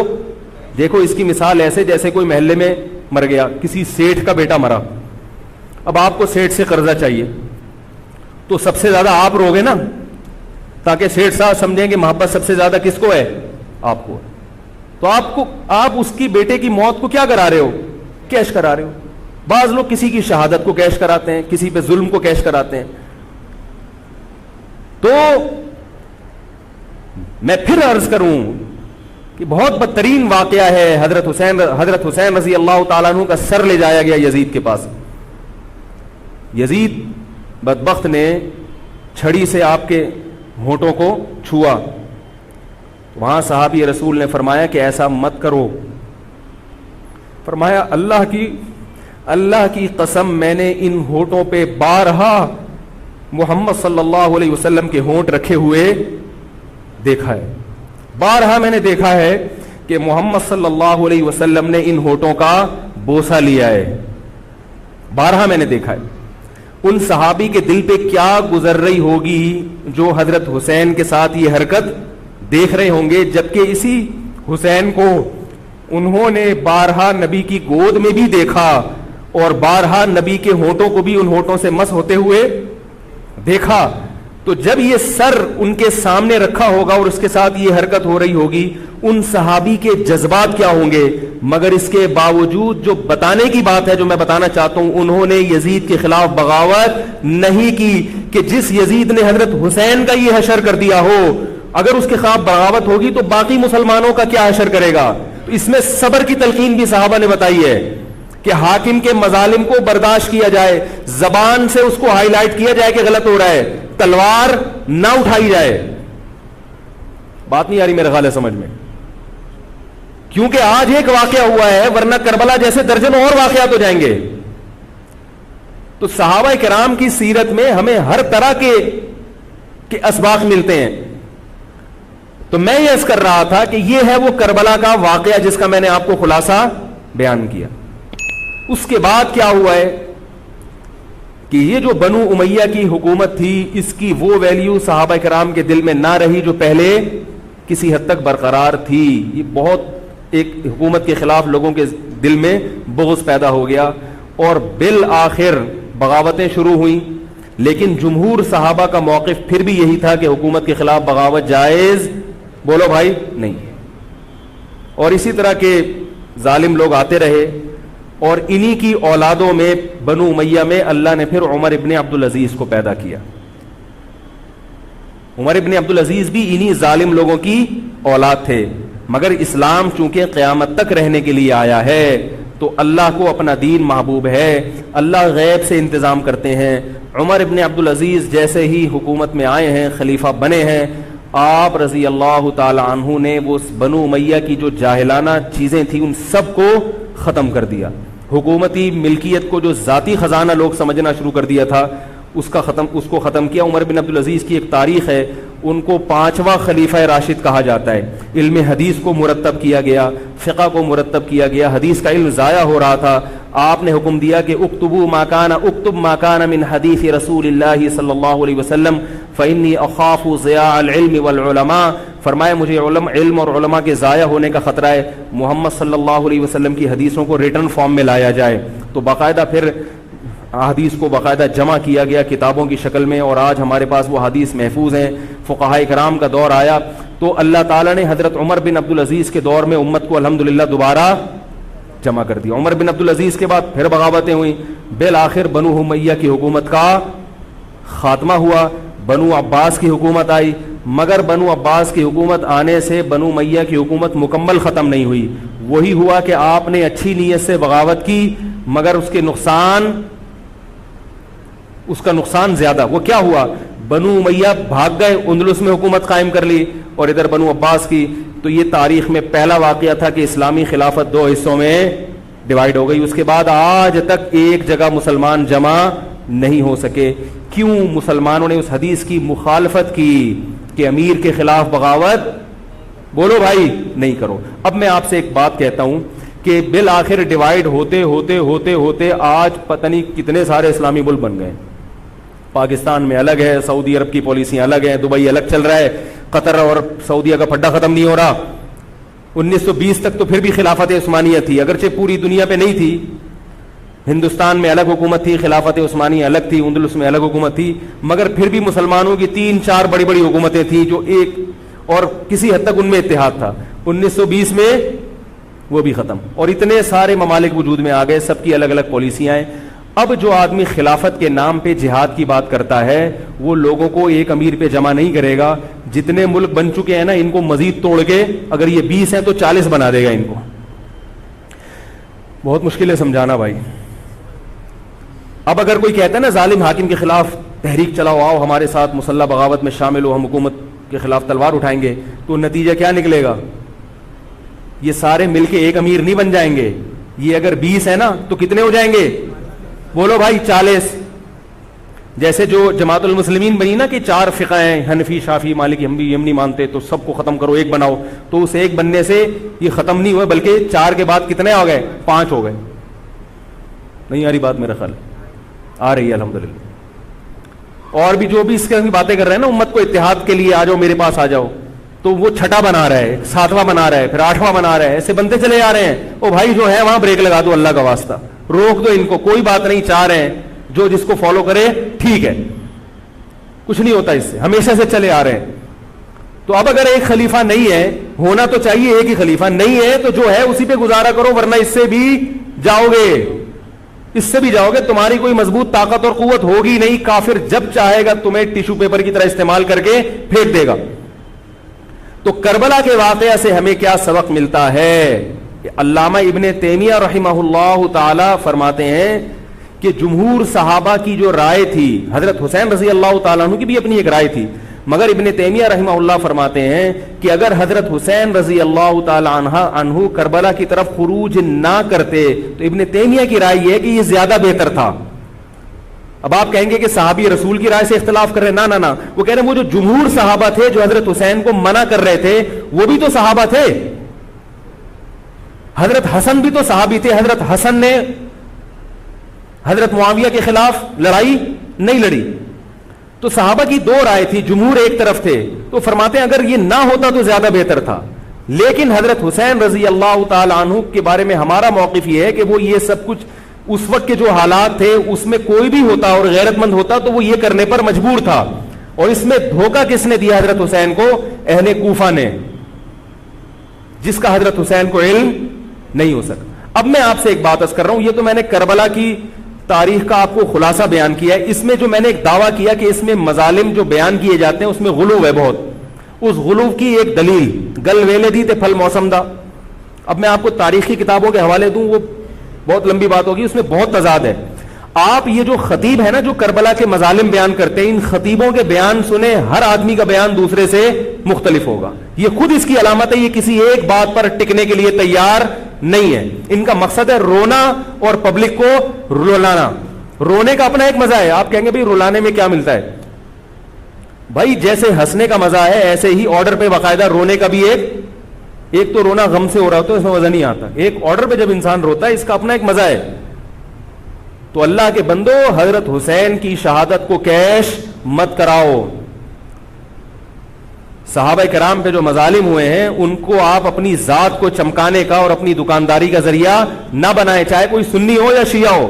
S1: دیکھو. اس کی مثال ایسے جیسے کوئی محلے میں مر گیا, کسی سیٹھ کا بیٹا مرا, اب آپ کو سیٹھ سے قرضہ چاہیے تو سب سے زیادہ آپ روگے نا, تاکہ سیٹھ صاحب سمجھیں کہ محبت سب سے زیادہ کس کو ہے, آپ کو. تو آپ اس کی بیٹے کی موت کو کیا کرا رہے ہو, کیش کرا رہے ہو. بعض لوگ کسی کی شہادت کو کیش کراتے ہیں, کسی پہ ظلم کو کیش کراتے ہیں. تو میں پھر عرض کروں کہ بہت بدترین واقعہ ہے. حضرت حسین رضی اللہ تعالیٰ عنہ کا سر لے جایا گیا یزید کے پاس. یزید بدبخت نے چھڑی سے آپ کے ہونٹوں کو چھوا. وہاں صحابی رسول نے فرمایا کہ ایسا مت کرو. فرمایا اللہ کی قسم میں نے ان ہونٹوں پہ بارہا محمد صلی اللہ علیہ وسلم کے ہونٹ رکھے ہوئے دیکھا ہے. بارہا میں نے دیکھا ہے کہ محمد صلی اللہ علیہ وسلم نے ان ہونٹوں کا بوسہ لیا ہے. بارہا میں نے دیکھا ہے. ان صحابی کے دل پہ کیا گزر رہی ہوگی جو حضرت حسین کے ساتھ یہ حرکت دیکھ رہے ہوں گے, جبکہ اسی حسین کو انہوں نے بارہا نبی کی گود میں بھی دیکھا اور بارہا نبی کے ہونٹوں کو بھی ان ہونٹوں سے مس ہوتے ہوئے دیکھا. تو جب یہ سر ان کے سامنے رکھا ہوگا اور اس کے ساتھ یہ حرکت ہو رہی ہوگی, ان صحابی کے جذبات کیا ہوں گے. مگر اس کے باوجود جو بتانے کی بات ہے, جو میں بتانا چاہتا ہوں, انہوں نے یزید کے خلاف بغاوت نہیں کی کہ جس یزید نے حضرت حسین کا یہ حشر کر دیا ہو, اگر اس کے خلاف بغاوت ہوگی تو باقی مسلمانوں کا کیا حشر کرے گا. تو اس میں صبر کی تلقین بھی صحابہ نے بتائی ہے کہ حاکم کے مظالم کو برداشت کیا جائے, زبان سے اس کو ہائی لائٹ کیا جائے کہ غلط ہو رہا ہے, تلوار نہ اٹھائی جائے. بات نہیں آ رہی میرے خیال ہے سمجھ میں, کیونکہ آج ایک واقعہ ہوا ہے, ورنہ کربلا جیسے درجنوں اور واقعات ہو جائیں گے. تو صحابہ کرام کی سیرت میں ہمیں ہر طرح کے اسباق ملتے ہیں. تو میں یہ عرض کر رہا تھا کہ یہ ہے وہ کربلا کا واقعہ جس کا میں نے آپ کو خلاصہ بیان کیا. اس کے بعد کیا ہوا ہے کہ یہ جو بنو امیہ کی حکومت تھی, اس کی وہ ویلیو صحابہ کرام کے دل میں نہ رہی جو پہلے کسی حد تک برقرار تھی. یہ بہت ایک حکومت کے خلاف لوگوں کے دل میں بغض پیدا ہو گیا اور بالآخر بغاوتیں شروع ہوئیں. لیکن جمہور صحابہ کا موقف پھر بھی یہی تھا کہ حکومت کے خلاف بغاوت جائز, بولو بھائی, نہیں. اور اسی طرح کے ظالم لوگ آتے رہے اور انہی کی اولادوں میں بنو امیہ میں اللہ نے پھر عمر ابن عبدالعزیز کو پیدا کیا. عمر ابن عبدالعزیز بھی انہی ظالم لوگوں کی اولاد تھے, مگر اسلام چونکہ قیامت تک رہنے کے لیے آیا ہے تو اللہ کو اپنا دین محبوب ہے, اللہ غیب سے انتظام کرتے ہیں. عمر ابن عبدالعزیز جیسے ہی حکومت میں آئے ہیں, خلیفہ بنے ہیں, آپ رضی اللہ تعالی عنہ نے وہ بنو امیہ کی جو جاہلانہ چیزیں تھیں ان سب کو ختم کر دیا. حکومتی ملکیت کو جو ذاتی خزانہ لوگ سمجھنا شروع کر دیا تھا اس کو ختم کیا. عمر بن عبدالعزیز کی ایک تاریخ ہے, ان کو 5واں خلیفہ راشد کہا جاتا ہے. علم حدیث کو مرتب کیا گیا, فقہ کو مرتب کیا گیا, حدیث کا علم ضائع ہو رہا تھا. آپ نے حکم دیا کہ اکتب ما کان من حدیث رسول اللہ صلی اللہ علیہ وسلم فإنی اخاف ضیاع العلم والعلماء. فرمایا مجھے علم اور علماء کے ضائع ہونے کا خطرہ ہے, محمد صلی اللہ علیہ وسلم کی حدیثوں کو ریٹن فارم میں لایا جائے. تو باقاعدہ پھر حدیث کو باقاعدہ جمع کیا گیا کتابوں کی شکل میں, اور آج ہمارے پاس وہ حدیث محفوظ ہیں. فقہاء کرام کا دور آیا تو اللہ تعالیٰ نے حضرت عمر بن عبدالعزیز کے دور میں امت کو الحمدللہ دوبارہ جمع کر دیا. عمر بن عبدالعزیز کے بعد پھر بغاوتیں ہوئیں, بالآخر بنو امیہ کی حکومت کا خاتمہ ہوا, بنو عباس کی حکومت آئی. مگر بنو عباس کی حکومت آنے سے بنو امیہ کی حکومت مکمل ختم نہیں ہوئی, وہی ہوا کہ آپ نے اچھی نیت سے بغاوت کی مگر اس کا نقصان زیادہ. وہ کیا ہوا؟ بنو امیہ بھاگ گئے, اندلس میں حکومت قائم کر لی, اور ادھر بنو عباس کی. تو یہ تاریخ میں پہلا واقعہ تھا کہ اسلامی خلافت دو حصوں میں ڈیوائیڈ ہو گئی. اس کے بعد آج تک ایک جگہ مسلمان جمع نہیں ہو سکے. کیوں؟ مسلمانوں نے اس حدیث کی مخالفت کی کہ امیر کے خلاف بغاوت بولو بھائی نہیں کرو. اب میں آپ سے ایک بات کہتا ہوں کہ بالآخر ڈیوائیڈ ہوتے ہوتے ہوتے ہوتے آج پتہ نہیں کتنے سارے اسلامی ملک بن گئے. پاکستان میں الگ ہے, سعودی عرب کی پالیسیاں الگ ہیں, دبئی الگ چل رہا ہے, قطر اور سعودیہ کا پھڈا ختم نہیں ہو رہا. 1920 تک تو پھر بھی خلافت عثمانیہ تھی, اگرچہ پوری دنیا پہ نہیں تھی. ہندوستان میں الگ حکومت تھی, خلافت عثمانیہ الگ تھی, اندلس میں الگ حکومت تھی, مگر پھر بھی مسلمانوں کی 3-4 بڑی بڑی حکومتیں تھیں جو ایک اور کسی حد تک ان میں اتحاد تھا. 1920 میں وہ بھی ختم, اور اتنے سارے ممالک وجود میں آ گئے, سب کی الگ الگ پالیسیاں ہیں. اب جو آدمی خلافت کے نام پہ جہاد کی بات کرتا ہے وہ لوگوں کو ایک امیر پہ جمع نہیں کرے گا. جتنے ملک بن چکے ہیں نا, ان کو مزید توڑ کے, اگر یہ 20 ہیں تو 40 بنا دے گا ان کو. بہت مشکل ہے سمجھانا بھائی. اب اگر کوئی کہتا ہے نا ظالم حاکم کے خلاف تحریک چلاؤ, آؤ ہمارے ساتھ مسلح بغاوت میں شامل ہو, ہم حکومت کے خلاف تلوار اٹھائیں گے, تو نتیجہ کیا نکلے گا؟ یہ سارے مل کے ایک امیر نہیں بن جائیں گے. یہ اگر 20 ہے نا تو کتنے ہو جائیں گے؟ بولو بھائی 40. جیسے جو جماعت المسلمین بنی نا کہ 4 فقہ ہیں, حنفی, شافعی, مالکی, ہم بھی نہیں مانتے, تو سب کو ختم کرو, ایک بناؤ. تو اس ایک بننے سے یہ ختم نہیں ہوئے, بلکہ 4 کے بعد کتنے ہو گئے؟ 5 ہو گئے. نہیں آ رہی بات میرا خیال؟ آ رہی ہے الحمدللہ. اور بھی جو بھی اس کی باتیں کر رہے ہیں نا امت کو اتحاد کے لیے, آ جاؤ میرے پاس آ جاؤ, تو وہ 6واں بنا رہا ہے, 7واں بنا رہا ہے, پھر 8واں بنا رہا ہے, ایسے بنتے چلے جا رہے ہیں. او بھائی جو ہے وہاں بریک لگا دو, اللہ کا واسطہ روک دو ان کو, کوئی بات نہیں, 4 ہیں, جو جس کو فالو کرے ٹھیک ہے, کچھ نہیں ہوتا اس سے, ہمیشہ سے چلے آ رہے ہیں. تو اب اگر ایک خلیفہ نہیں ہے, ہونا تو چاہیے ایک ہی خلیفہ, نہیں ہے تو جو ہے اسی پہ گزارا کرو, ورنہ اس سے بھی جاؤ گے, اس سے بھی جاؤ گے. تمہاری کوئی مضبوط طاقت اور قوت ہوگی نہیں. کافر جب چاہے گا تمہیں ٹیشو پیپر کی طرح استعمال کر کے پھینک دے گا. تو کربلا کے واقعہ سے ہمیں کیا سبق ملتا ہے؟ علامہ ابن تیمیہ رحمہ اللہ تعالی فرماتے ہیں کہ جمہور صحابہ کی جو رائے تھی, حضرت حسین رضی اللہ تعالیٰ عنہ کی بھی اپنی ایک رائے تھی, مگر ابن تیمیہ رحمہ اللہ فرماتے ہیں کہ اگر حضرت حسین رضی اللہ تعالی عنہ کربلا کی طرف خروج نہ کرتے تو ابن تیمیہ کی رائے یہ ہے کہ یہ زیادہ بہتر تھا. اب آپ کہیں گے کہ صحابی رسول کی رائے سے اختلاف کر رہے ہیں, نہ وہ کہہ رہے ہیں وہ جو جمہور صحابہ تھے جو حضرت حسین کو منع کر رہے تھے وہ بھی تو صحابہ تھے. حضرت حسن بھی تو صحابی تھے. حضرت حسن نے حضرت معاویہ کے خلاف لڑائی نہیں لڑی. تو صحابہ کی 2 رائے تھی, جمہور ایک طرف تھے. تو فرماتے ہیں اگر یہ نہ ہوتا تو زیادہ بہتر تھا. لیکن حضرت حسین رضی اللہ تعالی عنہ کے بارے میں ہمارا موقف یہ ہے کہ وہ یہ سب کچھ اس وقت کے جو حالات تھے اس میں کوئی بھی ہوتا اور غیرت مند ہوتا تو وہ یہ کرنے پر مجبور تھا. اور اس میں دھوکہ کس نے دیا حضرت حسین کو؟ اہل کوفہ نے, جس کا حضرت حسین کو علم نہیں ہو سکا. اب میں آپ سے ایک بات عرض کر رہا ہوں, یہ تو میں نے کربلا کی تاریخ کا آپ کو خلاصہ بیان کیا ہے. اس میں جو میں نے ایک دعویٰ کیا کہ اس میں مظالم جو بیان کیے جاتے ہیں اس میں غلو ہے بہت, اس غلو کی ایک دلیل گل ویلے دی تے پھل موسم دا. اب میں آپ کو تاریخی کتابوں کے حوالے دوں, وہ بہت لمبی بات ہوگی, اس میں بہت تضاد ہے. آپ یہ جو خطیب ہے نا جو کربلا کے مظالم بیان کرتے ہیں, ان خطیبوں کے بیان سنیں, ہر آدمی کا بیان دوسرے سے مختلف ہوگا. یہ خود اس کی علامت ہے, یہ کسی ایک بات پر ٹکنے کے لیے تیار نہیں ہے. ان کا مقصد ہے رونا اور پبلک کو رلانا. رونے کا اپنا ایک مزہ ہے. آپ کہیں گے بھائی رلانے میں کیا ملتا ہے؟ بھائی جیسے ہنسنے کا مزہ ہے ایسے ہی آرڈر پہ باقاعدہ رونے کا بھی ایک تو رونا غم سے ہو رہا ہوتا ہے, اس میں مزہ نہیں آتا. ایک آرڈر پہ جب انسان روتا ہے اس کا اپنا ایک مزہ ہے. تو اللہ کے بندو, حضرت حسین کی شہادت کو کیش مت کراؤ. صحابہ کرام پہ جو مظالم ہوئے ہیں ان کو آپ اپنی ذات کو چمکانے کا اور اپنی دکانداری کا ذریعہ نہ بنائیں, چاہے کوئی سنی ہو یا شیعہ ہو.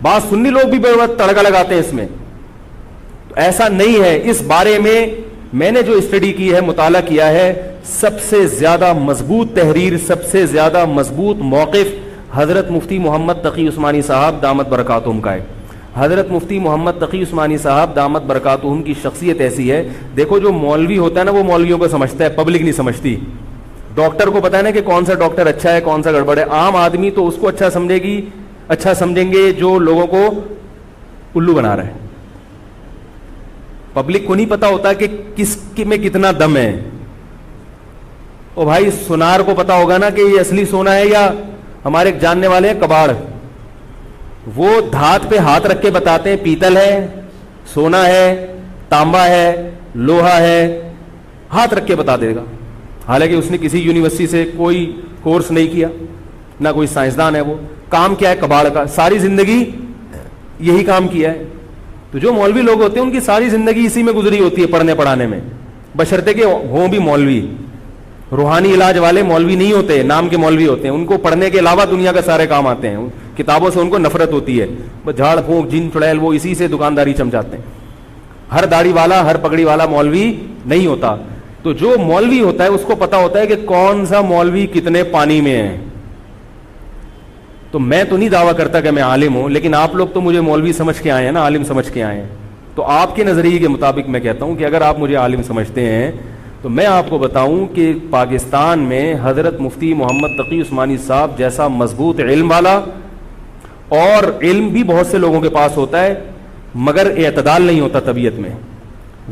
S1: بعض سنی لوگ بھی بے وقت تڑکا لگاتے ہیں اس میں. تو ایسا نہیں ہے. اس بارے میں نے جو اسٹڈی کی ہے, مطالعہ کیا ہے, سب سے زیادہ مضبوط تحریر, سب سے زیادہ مضبوط موقف حضرت مفتی محمد تقی عثمانی صاحب دامت برکاتہم کا ہے. حضرت مفتی محمد تقی عثمانی صاحب دامت برکاتہم کی شخصیت ایسی ہے, دیکھو جو مولوی ہوتا ہے نا وہ مولویوں کو سمجھتا ہے, پبلک نہیں سمجھتی. ڈاکٹر کو پتا ہے نا کہ کون سا ڈاکٹر اچھا ہے کون سا گڑبڑ ہے. عام آدمی تو اس کو اچھا سمجھیں گے جو لوگوں کو الو بنا رہا ہے. پبلک کو نہیں پتا ہوتا کہ کس میں کتنا دم ہے. او بھائی سونار کو پتا ہوگا نا کہ یہ اصلی سونا ہے یا ہمارے جاننے والے ہیں کباڑ, وہ دھات پہ ہاتھ رکھ کے بتاتے ہیں پیتل ہے, سونا ہے, تانبا ہے, لوہا ہے, ہاتھ رکھ کے بتا دے گا. حالانکہ اس نے کسی یونیورسٹی سے کوئی کورس نہیں کیا, نہ کوئی سائنسدان ہے. وہ کام کیا ہے کباڑ کا, ساری زندگی یہی کام کیا ہے. تو جو مولوی لوگ ہوتے ہیں ان کی ساری زندگی اسی میں گزری ہوتی ہے, پڑھنے پڑھانے میں, بشرطے کہ ہوں بھی مولوی. روحانی علاج والے مولوی نہیں ہوتے, نام کے مولوی ہوتے ہیں. ان کو پڑھنے کے علاوہ دنیا کا سارے کام آتے ہیں. کتابوں سے ان کو نفرت ہوتی ہے, بس جھاڑ پھونک جن چڑیل وہ اسی سے دکانداری چمچاتے ہیں. ہر داڑھی والا ہر پگڑی والا مولوی نہیں ہوتا. تو جو مولوی ہوتا ہے اس کو پتا ہوتا ہے کہ کون سا مولوی کتنے پانی میں ہے. تو میں تو نہیں دعویٰ کرتا کہ میں عالم ہوں, لیکن آپ لوگ تو مجھے مولوی سمجھ کے آئے ہیں نا, عالم سمجھ کے آئے ہیں. تو آپ کے نظریے کے مطابق میں کہتا ہوں کہ اگر آپ مجھے عالم سمجھتے ہیں تو میں آپ کو بتاؤں کہ پاکستان میں حضرت مفتی محمد تقی عثمانی صاحب جیسا مضبوط علم والا, اور علم بھی بہت سے لوگوں کے پاس ہوتا ہے مگر اعتدال نہیں ہوتا طبیعت میں,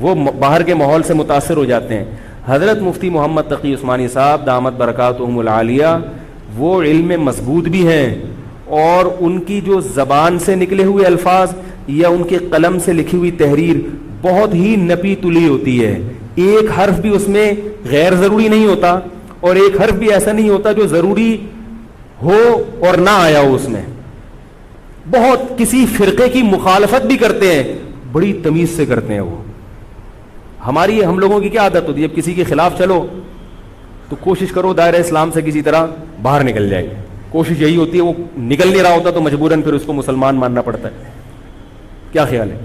S1: وہ باہر کے ماحول سے متاثر ہو جاتے ہیں. حضرت مفتی محمد تقی عثمانی صاحب دامت برکاتہم العالیہ وہ علم میں مضبوط بھی ہیں, اور ان کی جو زبان سے نکلے ہوئے الفاظ یا ان کے قلم سے لکھی ہوئی تحریر بہت ہی نپی تلی ہوتی ہے. ایک حرف بھی اس میں غیر ضروری نہیں ہوتا, اور ایک حرف بھی ایسا نہیں ہوتا جو ضروری ہو اور نہ آیا ہو اس میں. بہت کسی فرقے کی مخالفت بھی کرتے ہیں, بڑی تمیز سے کرتے ہیں. وہ ہم لوگوں کی کیا عادت ہوتی ہے, جب کسی کے خلاف چلو تو کوشش کرو دائرہ اسلام سے کسی طرح باہر نکل جائے. کوشش یہی ہوتی ہے, وہ نکل نہیں رہا ہوتا تو مجبوراً پھر اس کو مسلمان ماننا پڑتا ہے. کیا خیال ہے؟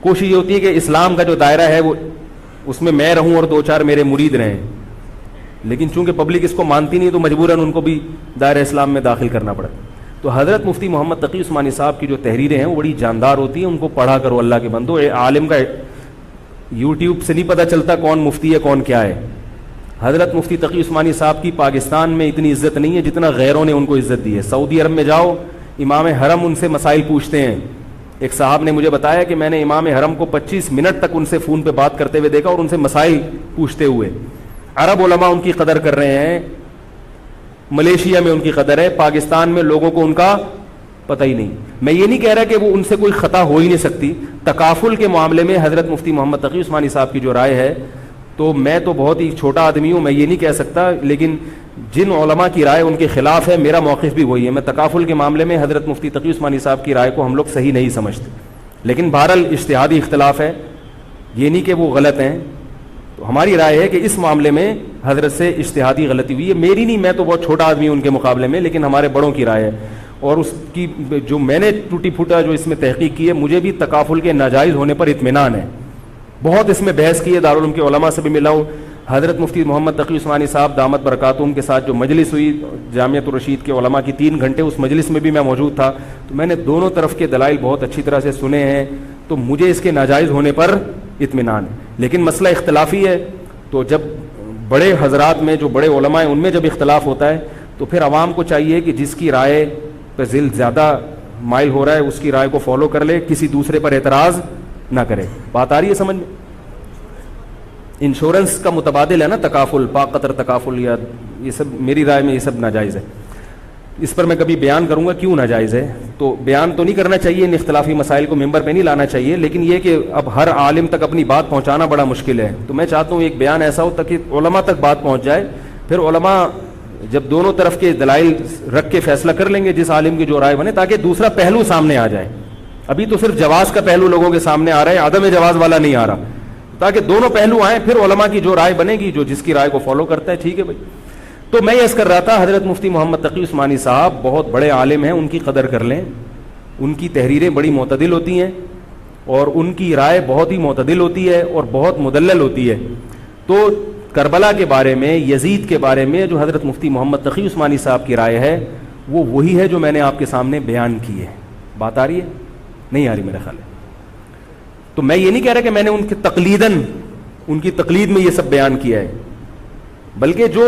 S1: کوشش یہ ہوتی ہے کہ اسلام کا جو دائرہ ہے وہ اس میں رہوں اور دو چار میرے مرید رہیں, لیکن چونکہ پبلک اس کو مانتی نہیں تو مجبوراً ان کو بھی دائرہ اسلام میں داخل کرنا پڑتا. تو حضرت مفتی محمد تقی عثمانی صاحب کی جو تحریریں ہیں وہ بڑی جاندار ہوتی ہیں, ان کو پڑھا کرو اللہ کے بندو. عالم کا یوٹیوب سے نہیں پتہ چلتا کون مفتی ہے کون کیا ہے. حضرت مفتی تقی عثمانی صاحب کی پاکستان میں اتنی عزت نہیں ہے جتنا غیروں نے ان کو عزت دی ہے. سعودی عرب میں جاؤ, امام حرم ان سے مسائل پوچھتے ہیں. ایک صاحب نے مجھے بتایا کہ میں نے امام حرم کو 25 منٹ تک ان سے فون پہ بات کرتے ہوئے دیکھا اور ان سے مسائل پوچھتے ہوئے. عرب علماء ان کی قدر کر رہے ہیں, ملیشیا میں ان کی قدر ہے, پاکستان میں لوگوں کو ان کا پتہ ہی نہیں. میں یہ نہیں کہہ رہا کہ وہ ان سے کوئی خطا ہو ہی نہیں سکتی. تکافل کے معاملے میں حضرت مفتی محمد تقی عثمانی صاحب کی جو رائے ہے, تو میں تو بہت ہی چھوٹا آدمی ہوں, میں یہ نہیں کہہ سکتا, لیکن جن علماء کی رائے ان کے خلاف ہے میرا موقف بھی وہی ہے. میں تکافل کے معاملے میں حضرت مفتی تقی عثمانی صاحب کی رائے کو ہم لوگ صحیح نہیں سمجھتے, لیکن بہرحال اجتہادی اختلاف ہے, یہ نہیں کہ وہ غلط ہیں. تو ہماری رائے ہے کہ اس معاملے میں حضرت سے اجتہادی غلطی ہوئی ہے, میری نہیں, میں تو بہت چھوٹا آدمی ہوں ان کے مقابلے میں, لیکن ہمارے بڑوں کی رائے ہے. اور اس کی جو میں نے ٹوٹی پھوٹا جو اس میں تحقیق کی ہے, مجھے بھی تکافل کے ناجائز ہونے پر اطمینان ہے. بہت اس میں بحث کی ہے, دارالعلوم کے علماء سے بھی ملا ہوں. حضرت مفتی محمد تقی عثمانی صاحب دامت برکاتہم کے ساتھ جو مجلس ہوئی جامعۃ الرشید کے علماء کی 3 گھنٹے, اس مجلس میں بھی میں موجود تھا. تو میں نے دونوں طرف کے دلائل بہت اچھی طرح سے سنے ہیں, تو مجھے اس کے ناجائز ہونے پر اطمینان ہے. لیکن مسئلہ اختلافی ہے, تو جب بڑے حضرات میں جو بڑے علماء ہیں ان میں جب اختلاف ہوتا ہے تو پھر عوام کو چاہیے کہ جس کی رائے پہ ذل زیادہ مائل ہو رہا ہے اس کی رائے کو فالو کر لے, کسی دوسرے پر اعتراض نہ کرے. بات آ رہی ہے سمجھ میں؟ انشورنس کا متبادل ہے نا تکافل, پاقطر تکافل, یا یہ سب میری رائے میں یہ سب ناجائز ہے. اس پر میں کبھی بیان کروں گا کیوں ناجائز ہے. تو بیان تو نہیں کرنا چاہیے, ان اختلافی مسائل کو ممبر پہ نہیں لانا چاہیے, لیکن یہ کہ اب ہر عالم تک اپنی بات پہنچانا بڑا مشکل ہے. تو میں چاہتا ہوں ایک بیان ایسا ہو تاکہ علماء تک بات پہنچ جائے, پھر علماء جب دونوں طرف کے دلائل رکھ کے فیصلہ کر لیں گے جس عالم کی جو رائے بنے, تاکہ دوسرا پہلو سامنے آ جائے. ابھی تو صرف جواز کا پہلو لوگوں کے سامنے آ رہا ہے, عدم جواز والا نہیں آ رہا, تاکہ دونوں پہلو آئیں, پھر علماء کی جو رائے بنے گی, جو جس کی رائے کو فالو کرتا ہے, ٹھیک ہے بھائی. تو میں یہ کر رہا تھا, حضرت مفتی محمد تقی عثمانی صاحب بہت بڑے عالم ہیں, ان کی قدر کر لیں. ان کی تحریریں بڑی معتدل ہوتی ہیں اور ان کی رائے بہت ہی معتدل ہوتی ہے اور بہت مدلل ہوتی ہے. تو کربلا کے بارے میں, یزید کے بارے میں جو حضرت مفتی محمد تقی عثمانی صاحب کی رائے ہے وہ وہی ہے جو میں نے آپ کے سامنے بیان کی ہے. بات آ رہی ہے؟ نہیں آ رہی میرا خیال ہے. تو میں یہ نہیں کہہ رہا کہ میں نے ان کی تقلید میں یہ سب بیان کیا ہے, بلکہ جو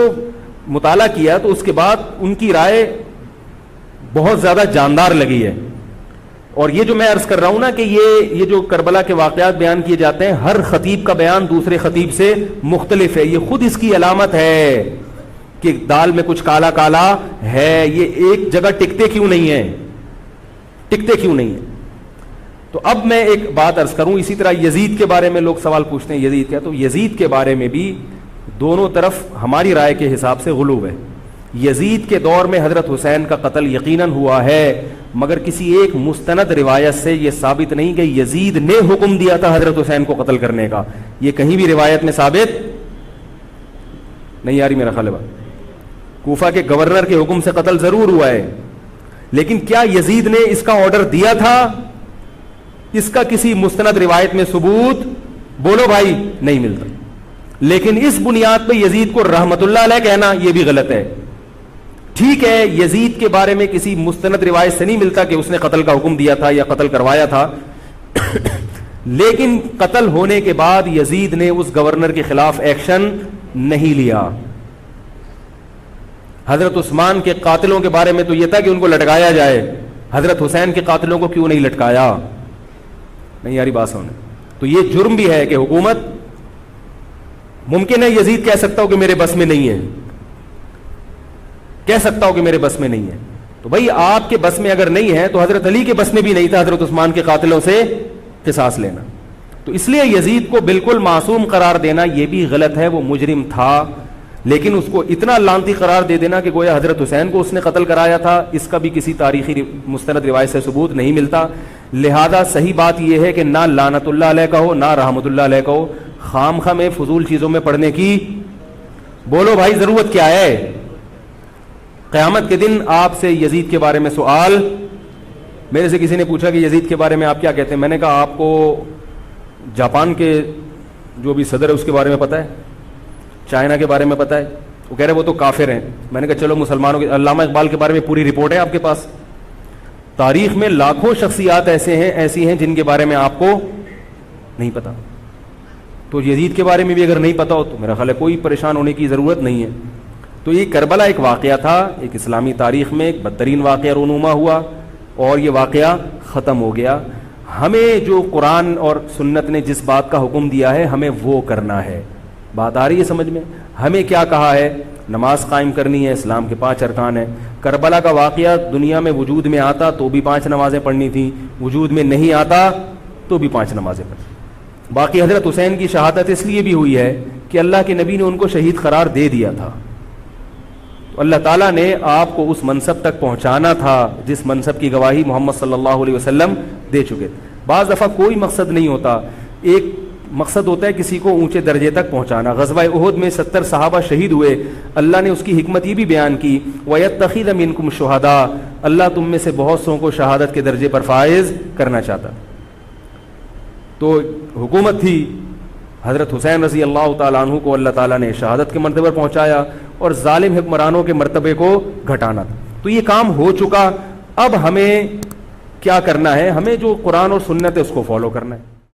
S1: مطالعہ کیا تو اس کے بعد ان کی رائے بہت زیادہ جاندار لگی ہے. اور یہ جو میں عرض کر رہا ہوں نا کہ یہ جو کربلا کے واقعات بیان کیے جاتے ہیں, ہر خطیب کا بیان دوسرے خطیب سے مختلف ہے. یہ خود اس کی علامت ہے کہ دال میں کچھ کالا کالا ہے. یہ ایک جگہ ٹکتے کیوں نہیں ہیں, ٹکتے کیوں نہیں ہیں. تو اب میں ایک بات عرض کروں. اسی طرح یزید کے بارے میں لوگ سوال پوچھتے ہیں, یزید کیا؟ تو یزید کے بارے میں بھی دونوں طرف ہماری رائے کے حساب سے غلو ہے. یزید کے دور میں حضرت حسین کا قتل یقیناً ہوا ہے, مگر کسی ایک مستند روایت سے یہ ثابت نہیں کہ یزید نے حکم دیا تھا حضرت حسین کو قتل کرنے کا. یہ کہیں بھی روایت میں ثابت نہیں آ رہی میرا خیال ہے. کوفہ کے گورنر کے حکم سے قتل ضرور ہوا ہے, لیکن کیا یزید نے اس کا آرڈر دیا تھا؟ اس کا کسی مستند روایت میں ثبوت بولو بھائی نہیں ملتا. لیکن اس بنیاد پہ یزید کو رحمت اللہ علیہ کہنا یہ بھی غلط ہے. ٹھیک ہے, یزید کے بارے میں کسی مستند روایت سے نہیں ملتا کہ اس نے قتل کا حکم دیا تھا یا قتل کروایا تھا, لیکن قتل ہونے کے بعد یزید نے اس گورنر کے خلاف ایکشن نہیں لیا. حضرت عثمان کے قاتلوں کے بارے میں تو یہ تھا کہ ان کو لٹکایا جائے, حضرت حسین کے قاتلوں کو کیوں نہیں لٹکایا؟ نہیں یاری بات سمجھ. تو یہ جرم بھی ہے کہ حکومت, ممکن ہے یزید کہہ سکتا ہو کہ میرے بس میں نہیں ہے, کہہ سکتا ہو کہ میرے بس میں نہیں ہے. تو بھائی آپ کے بس میں اگر نہیں ہے تو حضرت علی کے بس میں بھی نہیں تھا حضرت عثمان کے قاتلوں سے قصاص لینا. تو اس لیے یزید کو بالکل معصوم قرار دینا یہ بھی غلط ہے. وہ مجرم تھا, لیکن اس کو اتنا لعنتی قرار دے دینا کہ گویا حضرت حسین کو اس نے قتل کرایا تھا, اس کا بھی کسی تاریخی مستند روایت سے ثبوت نہیں ملتا. لہذا صحیح بات یہ ہے کہ نہ لعنت اللہ علیہ کہو نہ رحمت اللہ علیہ کہو. خام خواہ میں فضول چیزوں میں پڑھنے کی بولو بھائی ضرورت کیا ہے؟ قیامت کے دن آپ سے یزید کے بارے میں سوال, میرے سے کسی نے پوچھا کہ یزید کے بارے میں آپ کیا کہتے ہیں. میں نے کہا آپ کو جاپان کے جو بھی صدر ہے اس کے بارے میں پتہ ہے, چائنا کے بارے میں پتہ ہے؟ وہ کہہ رہے وہ تو کافر ہیں. میں نے کہا چلو مسلمانوں کے, علامہ اقبال کے بارے میں پوری رپورٹ ہے آپ کے پاس. تاریخ میں لاکھوں شخصیات ایسی ہیں جن کے بارے میں آپ کو نہیں پتا. تو یزید کے بارے میں بھی اگر نہیں پتا ہو تو میرا خیال ہے کوئی پریشان ہونے کی ضرورت نہیں ہے. تو یہ کربلا ایک واقعہ تھا, ایک اسلامی تاریخ میں ایک بدترین واقعہ رونما ہوا اور یہ واقعہ ختم ہو گیا. ہمیں جو قرآن اور سنت نے جس بات کا حکم دیا ہے ہمیں وہ کرنا ہے. بات آ رہی ہے سمجھ میں؟ ہمیں کیا کہا ہے؟ نماز قائم کرنی ہے, اسلام کے 5 ارکان ہیں. کربلا کا واقعہ دنیا میں وجود میں آتا تو بھی 5 نمازیں پڑھنی تھیں, وجود میں نہیں آتا تو بھی 5 نمازیں پڑھنی. باقی حضرت حسین کی شہادت اس لیے بھی ہوئی ہے کہ اللہ کے نبی نے ان کو شہید قرار دے دیا تھا. تو اللہ تعالیٰ نے آپ کو اس منصب تک پہنچانا تھا جس منصب کی گواہی محمد صلی اللہ علیہ وسلم دے چکے. بعض دفعہ کوئی مقصد نہیں ہوتا, ایک مقصد ہوتا ہے کسی کو اونچے درجے تک پہنچانا. غزوہ احد میں 70 صحابہ شہید ہوئے, اللہ نے اس کی حکمت یہ بھی بیان کی وَيَتَّخِذَ مِنْكُمْ شُهَدَاءَ, اللہ تم میں سے بہت سو کو شہادت کے درجے پر فائز کرنا چاہتا. تو حکومت تھی, حضرت حسین رضی اللہ تعالیٰ عنہ کو اللہ تعالیٰ نے شہادت کے مرتبے پر پہنچایا اور ظالم حکمرانوں کے مرتبے کو گھٹانا تھا. تو یہ کام ہو چکا. اب ہمیں کیا کرنا ہے؟ ہمیں جو قرآن اور سنت ہے اس کو فالو کرنا ہے.